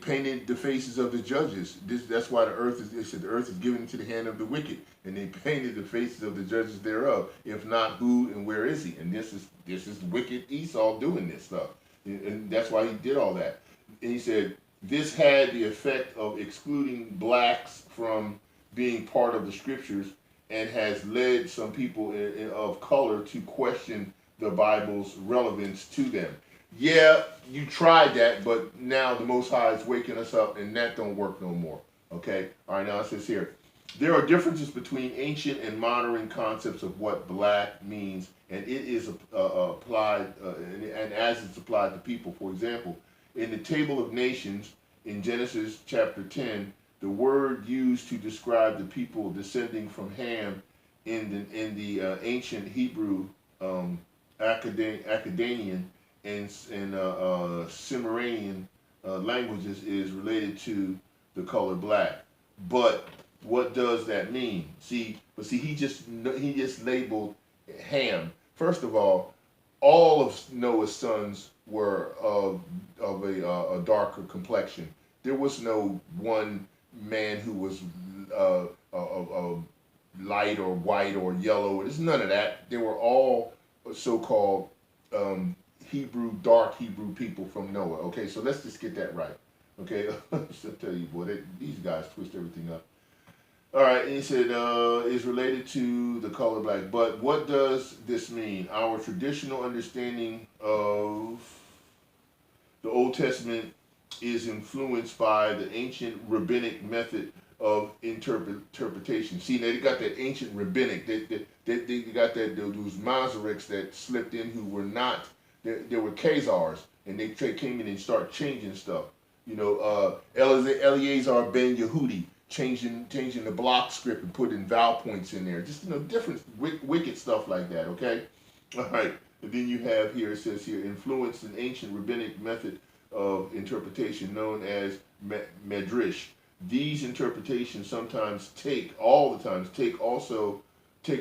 painted the faces of the judges. That's why the earth is. It said the earth is given into the hand of the wicked, and they painted the faces of the judges thereof. If not, who and where is he? And this is wicked Esau doing this stuff, and that's why he did all that. And he said this had the effect of excluding blacks from being part of the scriptures, and has led some people of color to question the Bible's relevance to them. Yeah, you tried that, but now the Most High is waking us up, and that don't work no more. Okay? All right, now it says here, there are differences between ancient and modern concepts of what black means, and it is applied, and as it's applied to people. For example, in the Table of Nations, in Genesis chapter 10, the word used to describe the people descending from Ham in the ancient Hebrew Akkadian and Cimmerian languages is related to the color black. But what does that mean? See, he just labeled Ham. First of all of Noah's sons were of a darker complexion. There was no one man who was light or white or yellow. There's none of that. They were all so-called dark Hebrew people from Noah. Okay, so let's just get that right. Okay, I'll tell you, boy, these guys twist everything up. All right, and he said is related to the color black. But what does this mean? Our traditional understanding of the Old Testament is influenced by the ancient rabbinic method of interpretation. See, they got that ancient rabbinic. They got those Masoretes that slipped in who were not. There were Khazars, and they came in and started changing stuff. You know, Eleazar ben Yehudi changing the block script and putting vowel points in there. Just different wicked stuff like that. Okay, all right. And then you have here, it says here, influenced an ancient rabbinic method of interpretation known as medrash. These interpretations sometimes take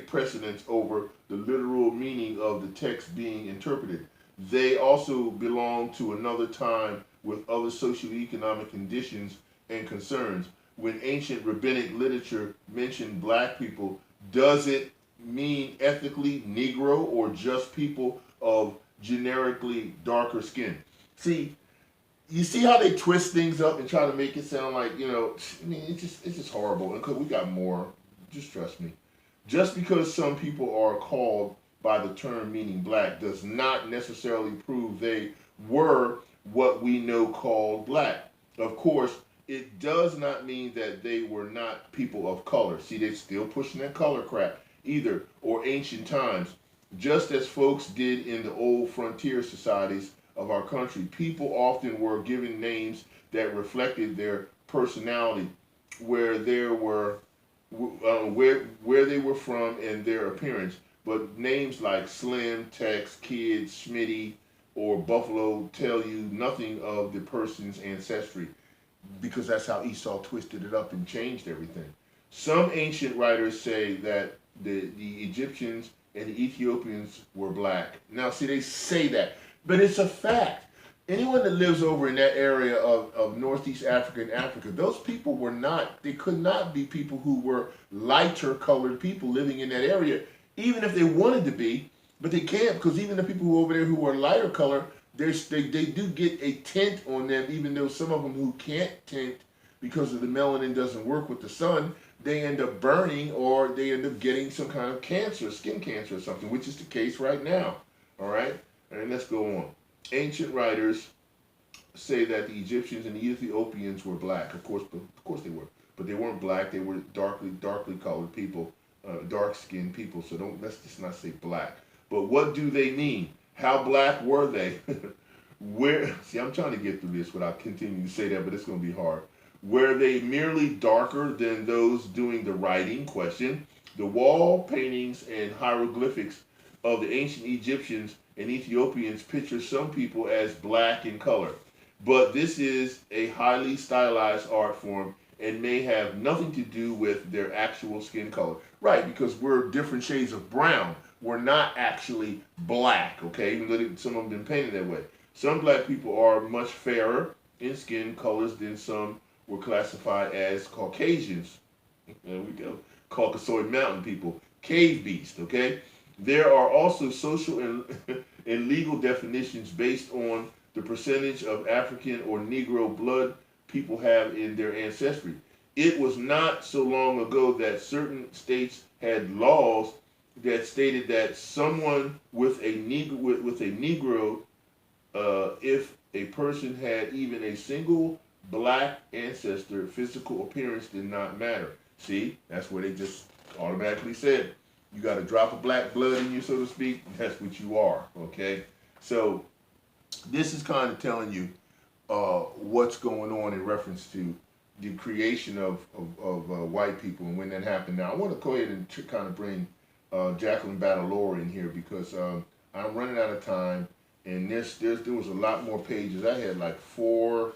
precedence over the literal meaning of the text being interpreted. They also belong to another time with other socioeconomic conditions and concerns. When ancient rabbinic literature mentioned black people, does it mean ethnically Negro or just people of generically darker skin? See, you see how they twist things up and try to make it sound like, I mean, it's just horrible. And we got more, just trust me. Just because some people are called by the term meaning black does not necessarily prove they were what we know called black. Of course, it does not mean that they were not people of color. See, they're still pushing that color crap either, or ancient times. Just as folks did in the old frontier societies of our country, people often were given names that reflected their personality, where they were from and their appearance. But names like Slim, Tex, Kid, Smitty, or Buffalo tell you nothing of the person's ancestry, because that's how Esau twisted it up and changed everything. Some ancient writers say that the Egyptians and the Ethiopians were black. Now, see, they say that, but it's a fact. Anyone that lives over in that area of Northeast Africa and Africa, those people they could not be people who were lighter colored people living in that area, even if they wanted to be, but they can't, because even the people who over there who are lighter color, they do get a tint on them, even though some of them who can't tint because of the melanin doesn't work with the sun, they end up burning or they end up getting some kind of cancer, skin cancer or something, which is the case right now. All right? And let's go on. Ancient writers say that the Egyptians and the Ethiopians were black. Of course they were. But they weren't black. They were darkly colored people, dark-skinned people. So let's just not say black. But what do they mean? How black were they? Where, see, I'm trying to get through this without continuing to say that, but it's going to be hard. Were they merely darker than those doing the writing? Question. The wall paintings and hieroglyphics of the ancient Egyptians and Ethiopians picture some people as black in color. But this is a highly stylized art form and may have nothing to do with their actual skin color. Right, because we're different shades of brown. We're not actually black, okay? Even though some of them have been painted that way. Some black people are much fairer in skin colors than some were classified as Caucasians. There we go. Caucasoid mountain people. Cave beast, okay? There are also social and legal definitions based on the percentage of African or Negro blood people have in their ancestry. It was not so long ago that certain states had laws that stated that someone with a Negro, if a person had even a single black ancestor, physical appearance did not matter. See, that's where they just automatically said, you got a drop of black blood in you, so to speak, that's what you are, okay? So this is kind of telling you what's going on in reference to the creation of white people and when that happened. Now, I want to go ahead and kind of bring Jacqueline Battlelore in here because I'm running out of time, and there was a lot more pages. I had like 4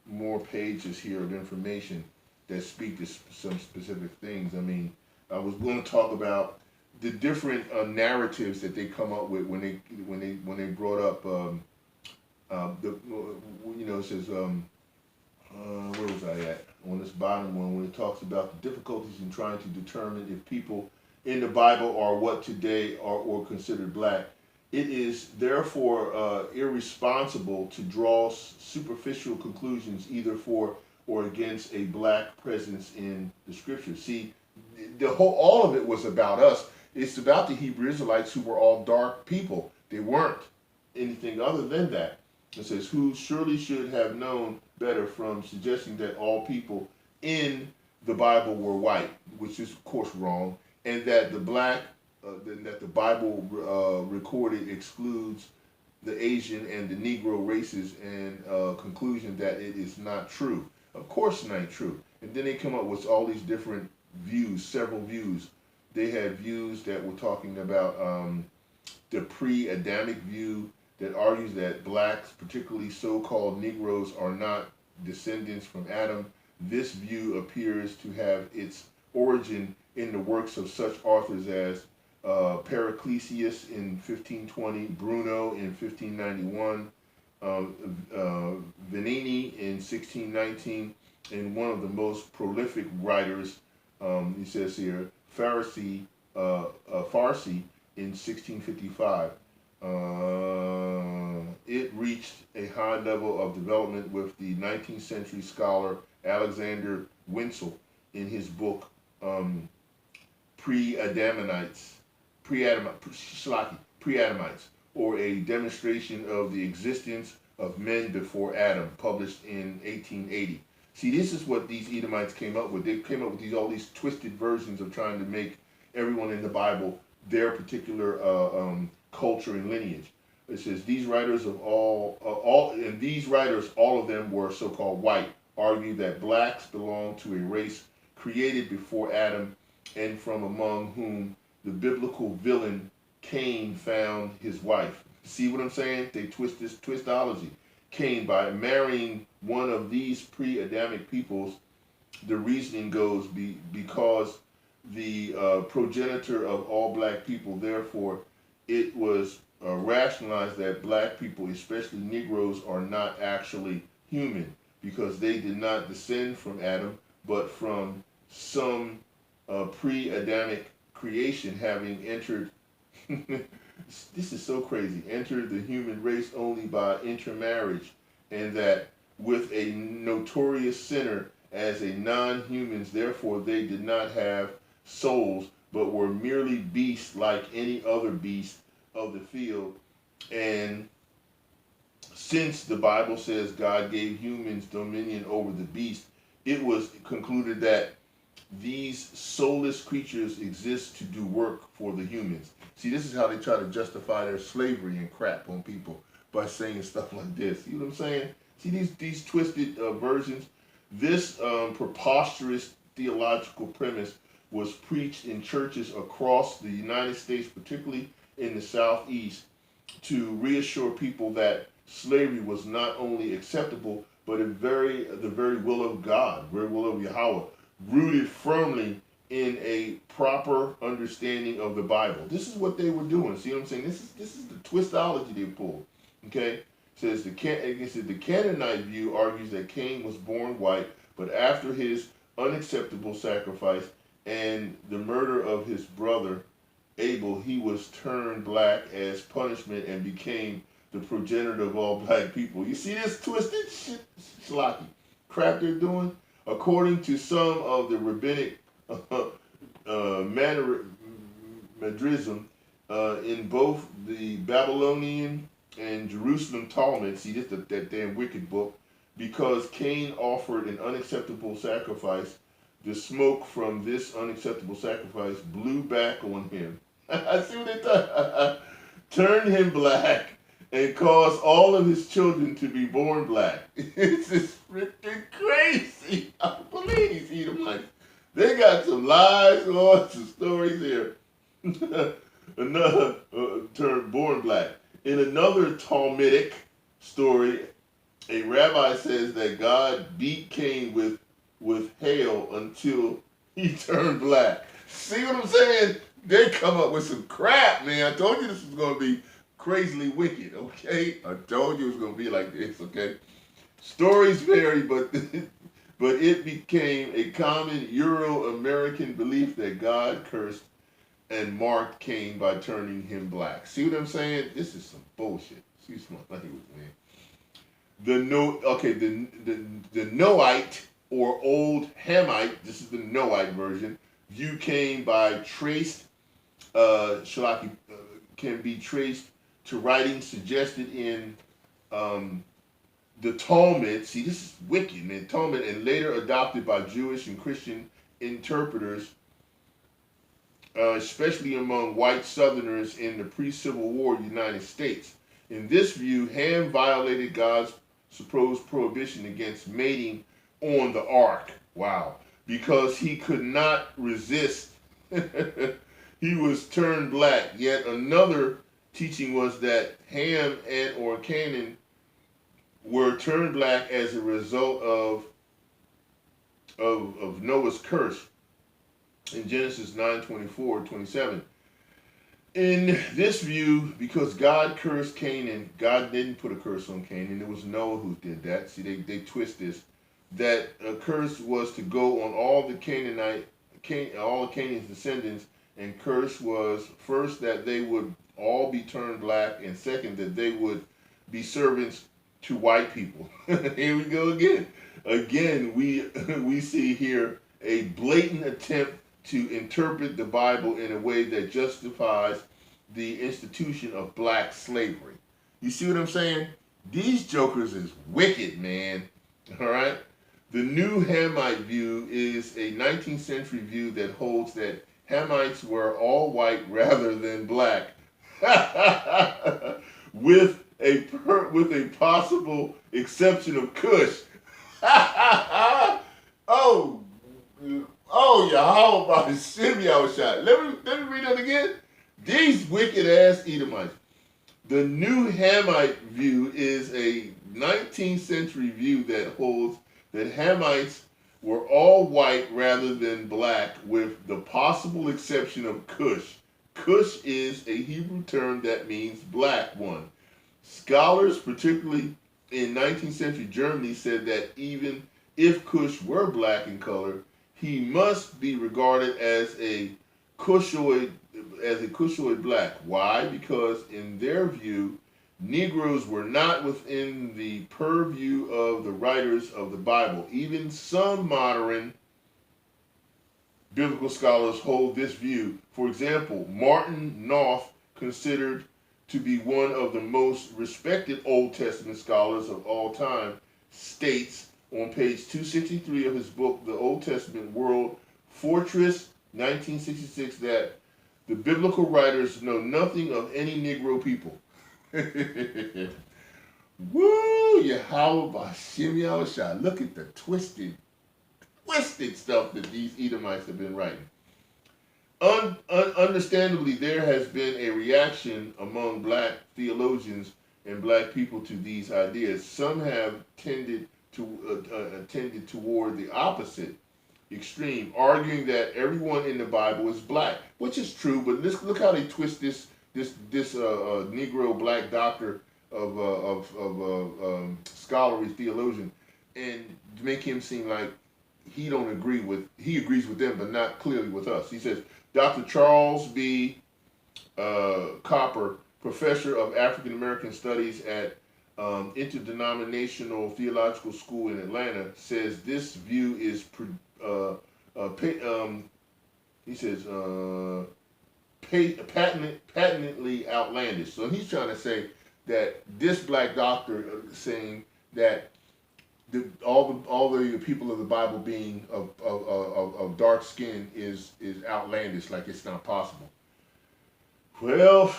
more pages here of information that speak to some specific things. I mean, I was going to talk about the different narratives that they come up with when they brought up it says where was I at on this bottom one when it talks about the difficulties in trying to determine if people in the Bible are what today are or considered black. It is therefore irresponsible to draw superficial conclusions either for or against a black presence in the scripture. See, all of it was about us. It's about the Hebrew Israelites who were all dark people. They weren't anything other than that. It says, who surely should have known better from suggesting that all people in the Bible were white, which is of course wrong, and that the that the Bible recorded excludes the Asian and the Negro races, and conclusion that it is not true. Of course it ain't true. And then they come up with all these different views, several views. They had views that were talking about the pre-Adamic view that argues that blacks, particularly so-called Negroes, are not descendants from Adam. This view appears to have its origin in the works of such authors as Paracelsus in 1520, Bruno in 1591, Vanini in 1619, and one of the most prolific writers, he says here, Farsi in 1655. It reached a high level of development with the 19th century scholar Alexander Winsel in his book Pre-Adamites, or a demonstration of the existence of men before Adam, published in 1880. See, this is what these Edomites came up with. They came up with all these twisted versions of trying to make everyone in the Bible their particular culture and lineage. It says these writers all of them were so-called white, argue that blacks belong to a race created before Adam, and from among whom the biblical villain Cain found his wife. See what I'm saying? They twist this twistology. Cain, by marrying one of these pre-Adamic peoples, the reasoning goes because the progenitor of all black people, therefore it was rationalized that black people, especially Negroes, are not actually human because they did not descend from Adam, but from some pre-Adamic creation having entered, this is so crazy, entered the human race only by intermarriage, and that with a notorious sinner as a non-humans, therefore they did not have souls, but were merely beasts like any other beast of the field. And since the Bible says God gave humans dominion over the beast, it was concluded that these soulless creatures exist to do work for the humans. See, this is how they try to justify their slavery and crap on people, by saying stuff like this. You know what I'm saying? See these twisted versions? This preposterous theological premise was preached in churches across the United States, particularly in the Southeast, to reassure people that slavery was not only acceptable, but the very will of God, very will of Yahawah, rooted firmly in a proper understanding of the Bible. This is what they were doing. See what I'm saying? This is the twistology they pulled. Okay, says the Canaanite view argues that Cain was born white, but after his unacceptable sacrifice and the murder of his brother Abel, he was turned black as punishment and became the progenitor of all black people. You see this twisted shit, schlocky crap they're doing? According to some of the rabbinic Madrism, in both the Babylonian and Jerusalem Talmud, see this that damn wicked book, because Cain offered an unacceptable sacrifice, the smoke from this unacceptable sacrifice blew back on him. I see what they done. Turned him black and caused all of his children to be born black. It's just freaking crazy. I believe these Edomites. They got some lies or some stories here. Another term, born black. In another Talmudic story, a rabbi says that God beat Cain with hail until he turned black. See what I'm saying? They come up with some crap, man. I told you this was going to be crazily wicked, okay? I told you it was going to be like this, okay? Stories vary, but it became a common Euro-American belief that God cursed and marked Cain by turning him black. See what I'm saying? This is some bullshit. Excuse my language, man. The Noahite or Old Hamite, this is the Noahite version, view Cain by traced, can be traced to writings suggested in the Talmud. See, this is wicked, man. Talmud, and later adopted by Jewish and Christian interpreters, especially among white Southerners in the pre-Civil War United States. In this view, Ham violated God's supposed prohibition against mating on the ark. Wow. Because he could not resist. He was turned black. Yet another teaching was that Ham and or Canaan were turned black as a result of Noah's curse in Genesis 9:24-27. In this view, because God cursed Canaan, God didn't put a curse on Canaan. It was Noah who did that. See, they twist this. That a curse was to go on all the all of Canaan's descendants, and curse was first that they would all be turned black, and second that they would be servants to white people. Here we go again. Again, we see here a blatant attempt to interpret the Bible in a way that justifies the institution of black slavery. You see what I'm saying? These jokers is wicked, man. All right? The new Hamite view is a 19th century view that holds that Hamites were all white rather than black, with a possible exception of Cush. Oh, BAHASHAM YAHAWASHI. Let me read that again. These wicked ass Edomites. The new Hamite view is a 19th century view that holds that Hamites were all white rather than black, with the possible exception of Cush. Cush is a Hebrew term that means black one. Scholars, particularly in 19th century Germany, said that even if Cush were black in color, he must be regarded as a Cushoid black. Why? Because in their view, Negroes were not within the purview of the writers of the Bible. Even some modern biblical scholars hold this view. For example, Martin North, considered to be one of the most respected Old Testament scholars of all time, states on page 263 of his book, The Old Testament World Fortress, 1966, that the biblical writers know nothing of any Negro people. Woo! YAHAWASHI. Look at the twisted stuff that these Edomites have been writing. Understandably, there has been a reaction among black theologians and black people to these ideas. Some have tended toward the opposite extreme, arguing that everyone in the Bible is black, which is true. But look how they twist this Negro black doctor of scholarly theologian, and make him seem like he agrees with them, but not clearly with us. He says, Dr. Charles B. Copper, professor of African American Studies at Interdenominational Theological School in Atlanta, says this view is patently outlandish. So he's trying to say that this black doctor saying that all the people of the Bible being of dark skin is outlandish, like it's not possible. Well,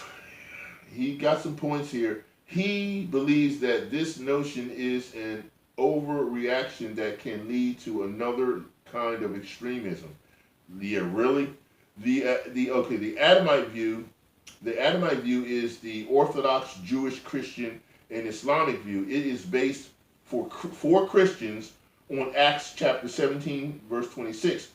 he got some points here. He believes that this notion is an overreaction that can lead to another kind of extremism. Yeah, really? The Adamite view. The Adamite view is the Orthodox Jewish, Christian, and Islamic view. It is based for Christians on Acts chapter 17, verse 26,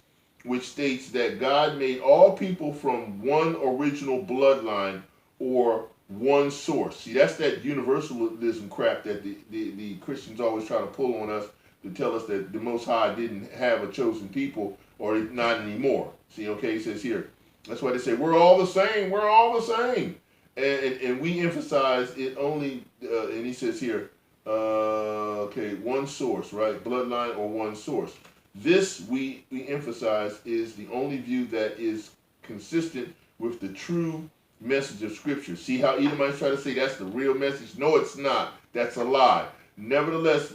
which states that God made all people from one original bloodline or one source. See, that's that universalism crap that the Christians always try to pull on us to tell us that the Most High didn't have a chosen people, or not anymore. See, okay, he says here, that's why they say, we're all the same, we're all the same. And we emphasize it only, and he says here, one source, right? Bloodline or one source. This, we emphasize, is the only view that is consistent with the true message of Scripture. See how Edomites try to say that's the real message? No, it's not. That's a lie. Nevertheless,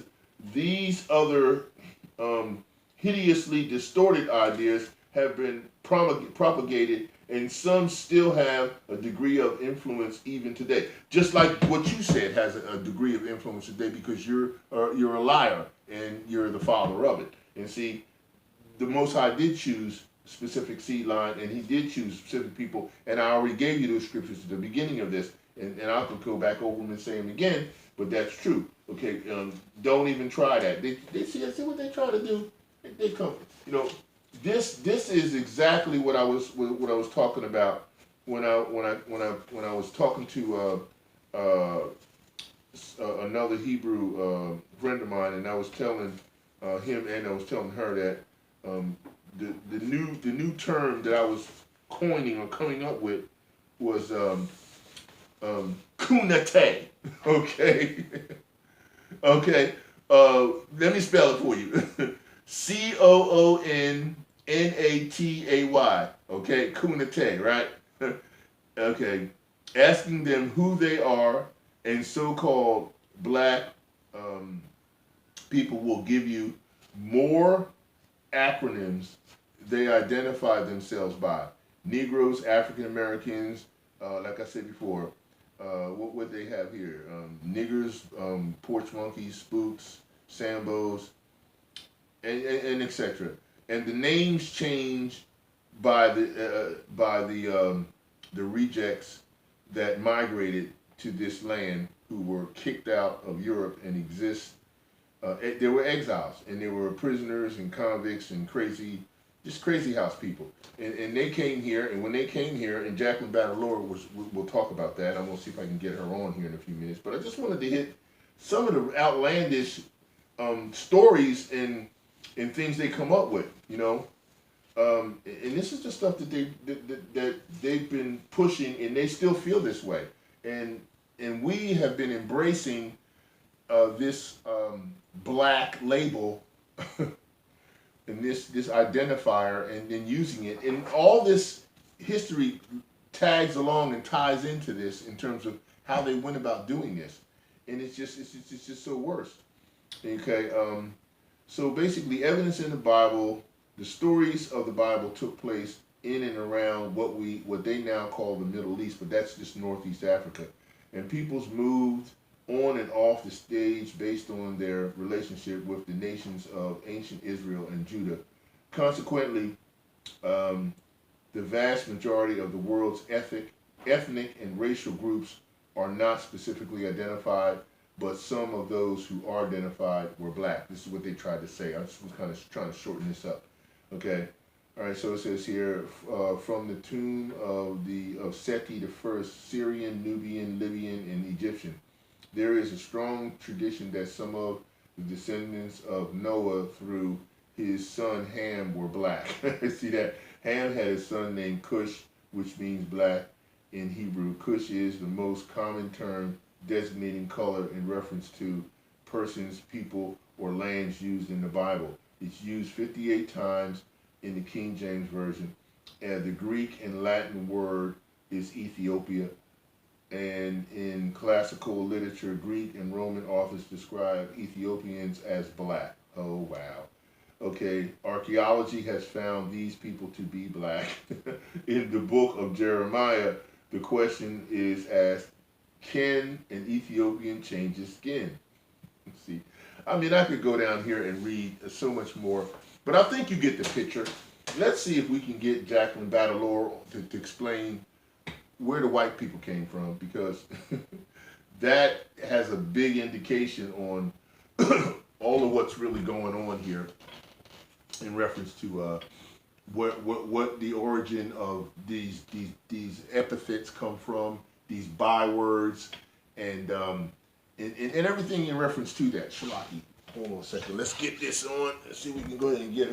these other hideously distorted ideas have been propagated, and some still have a degree of influence even today. Just like what you said has a degree of influence today, because you're a liar and you're the father of it. And see, the Most High did choose specific seed line, and he did choose specific people, and I already gave you those scriptures at the beginning of this, and I could go back over them and say them again, but that's true. Okay, don't even try that. They see what they try to do. They come, This is exactly what I was talking about when I was talking to another Hebrew friend of mine, and I was telling him and I was telling her that the new term that I was coining or coming up with was kunate. Okay, okay. Let me spell it for you. COONNATAY. Okay, kunate, right? Okay, asking them who they are, and so-called black people will give you more acronyms they identify themselves by. Negroes, African Americans, like I said before, what would they have here? Niggers, porch monkeys, spooks, sambos, and etc. And the names change by the rejects that migrated to this land, who were kicked out of Europe and exist. There were exiles, and there were prisoners and convicts and crazy house people. And they came here, and when they came here, and Jacqueline Battlelore we'll talk about that. I'm going to see if I can get her on here in a few minutes. But I just wanted to hit some of the outlandish stories and things they come up with, and this is the stuff that they've been pushing, and they still feel this way. And we have been embracing this black label and this identifier, and then using it, and all this history tags along and ties into this in terms of how they went about doing this, and it's just so worse. Okay, so basically, evidence in the Bible The stories of the Bible took place in and around what they now call the Middle East, but that's just Northeast Africa. And peoples moved on and off the stage based on their relationship with the nations of ancient Israel and Judah. Consequently, the vast majority of the world's ethnic and racial groups are not specifically identified, but some of those who are identified were black. This is what they tried to say. I just was kind of trying to shorten this up. Okay. All right. So it says here, from the tomb of Seti the first, Syrian, Nubian, Libyan, and Egyptian, there is a strong tradition that some of the descendants of Noah through his son Ham were black. See that? Ham had a son named Cush, which means black in Hebrew. Cush is the most common term designating color in reference to persons, people, or lands used in the Bible. It's used 58 times in the King James Version, and the Greek and Latin word is Ethiopia. And in classical literature, Greek and Roman authors describe Ethiopians as black. Oh, wow. Okay, archaeology has found these people to be black. In the book of Jeremiah, the question is asked, can an Ethiopian change his skin? Let's see. I mean, I could go down here and read so much more, but I think you get the picture. Let's see if we can get Jacqueline Badalore to explain where the white people came from, because that has a big indication on all of what's really going on here in reference to what the origin of these epithets come from, these bywords, and everything in reference to that. Shalaki, hold on a second. Let's get this on. Let's see if we can go ahead and get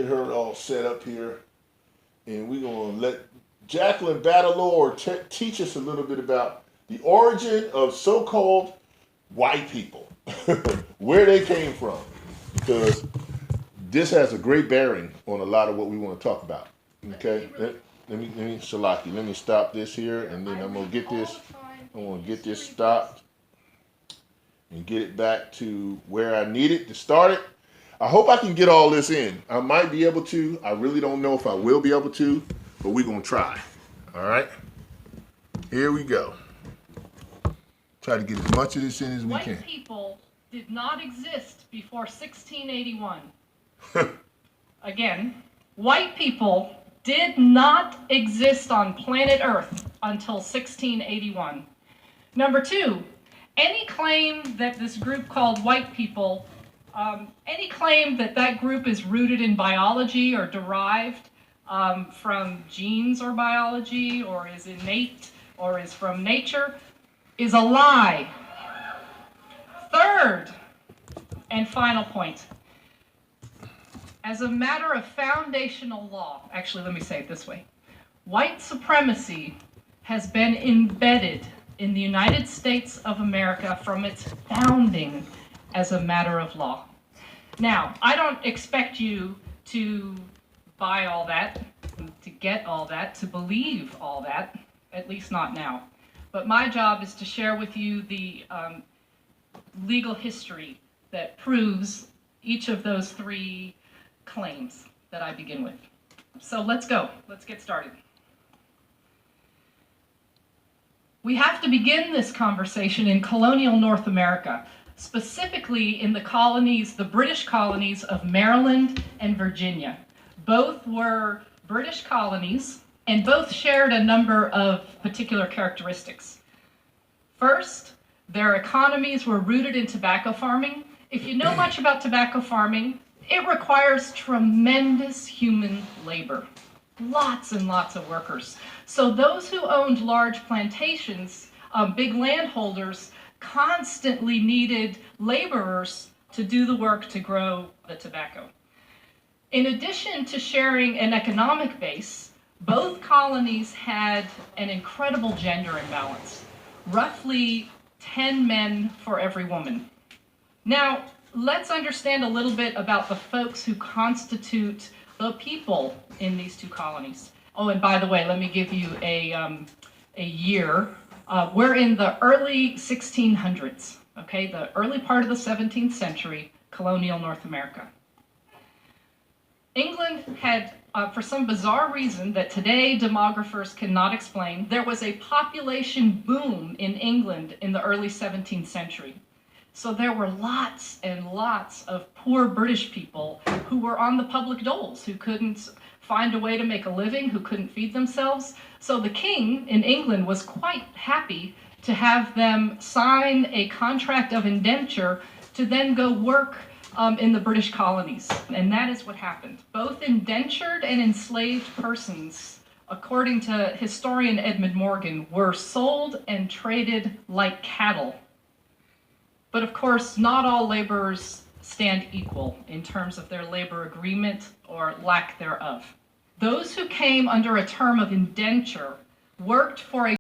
her all set up here, and we're gonna let Jacqueline Badalore teach us a little bit about the origin of so-called white people, where they came from, because this has a great bearing on a lot of what we want to talk about. Okay, let me Shalaki, let me stop this here, and then I'm gonna get this. I want to get this stopped and get it back to where I need it to start it. I hope I can get all this in. I might be able to. I really don't know if I will be able to, but we're gonna try. All right, here we go. Try to get as much of this in as we can. White people did not exist before 1681. Again, white people did not exist on planet Earth until 1681. Number two, any claim that this group called white people, any claim that that group is rooted in biology or derived from genes or biology, or is innate or is from nature, is a lie. Third and final point. As a matter of foundational law, actually let me say it this way, white supremacy has been embedded in the United States of America from its founding as a matter of law. Now, I don't expect you to buy all that, to get all that, to believe all that, at least not now. But my job is to share with you the legal history that proves each of those three claims that I begin with. So let's go. Let's get started. We have to begin this conversation in colonial North America, specifically in the colonies, the British colonies of Maryland and Virginia. Both were British colonies, and both shared a number of particular characteristics. First, their economies were rooted in tobacco farming. If you know much about tobacco farming, it requires tremendous human labor, lots and lots of workers. So those who owned large plantations, big landholders, constantly needed laborers to do the work to grow the tobacco. In addition to sharing an economic base, both colonies had an incredible gender imbalance, roughly 10 men for every woman. Now, let's understand a little bit about the folks who constitute the people in these two colonies. Oh, and by the way, let me give you a year. We're in the early 1600s, okay? The early part of the 17th century, colonial North America. England had, for some bizarre reason that today demographers cannot explain, there was a population boom in England in the early 17th century. So there were lots and lots of poor British people who were on the public doles, who couldn't find a way to make a living, who couldn't feed themselves. So the king in England was quite happy to have them sign a contract of indenture to then go work in the British colonies. And that is what happened. Both indentured and enslaved persons, according to historian Edmund Morgan, were sold and traded like cattle. But of course, not all laborers stand equal in terms of their labor agreement or lack thereof. Those who came under a term of indenture worked for a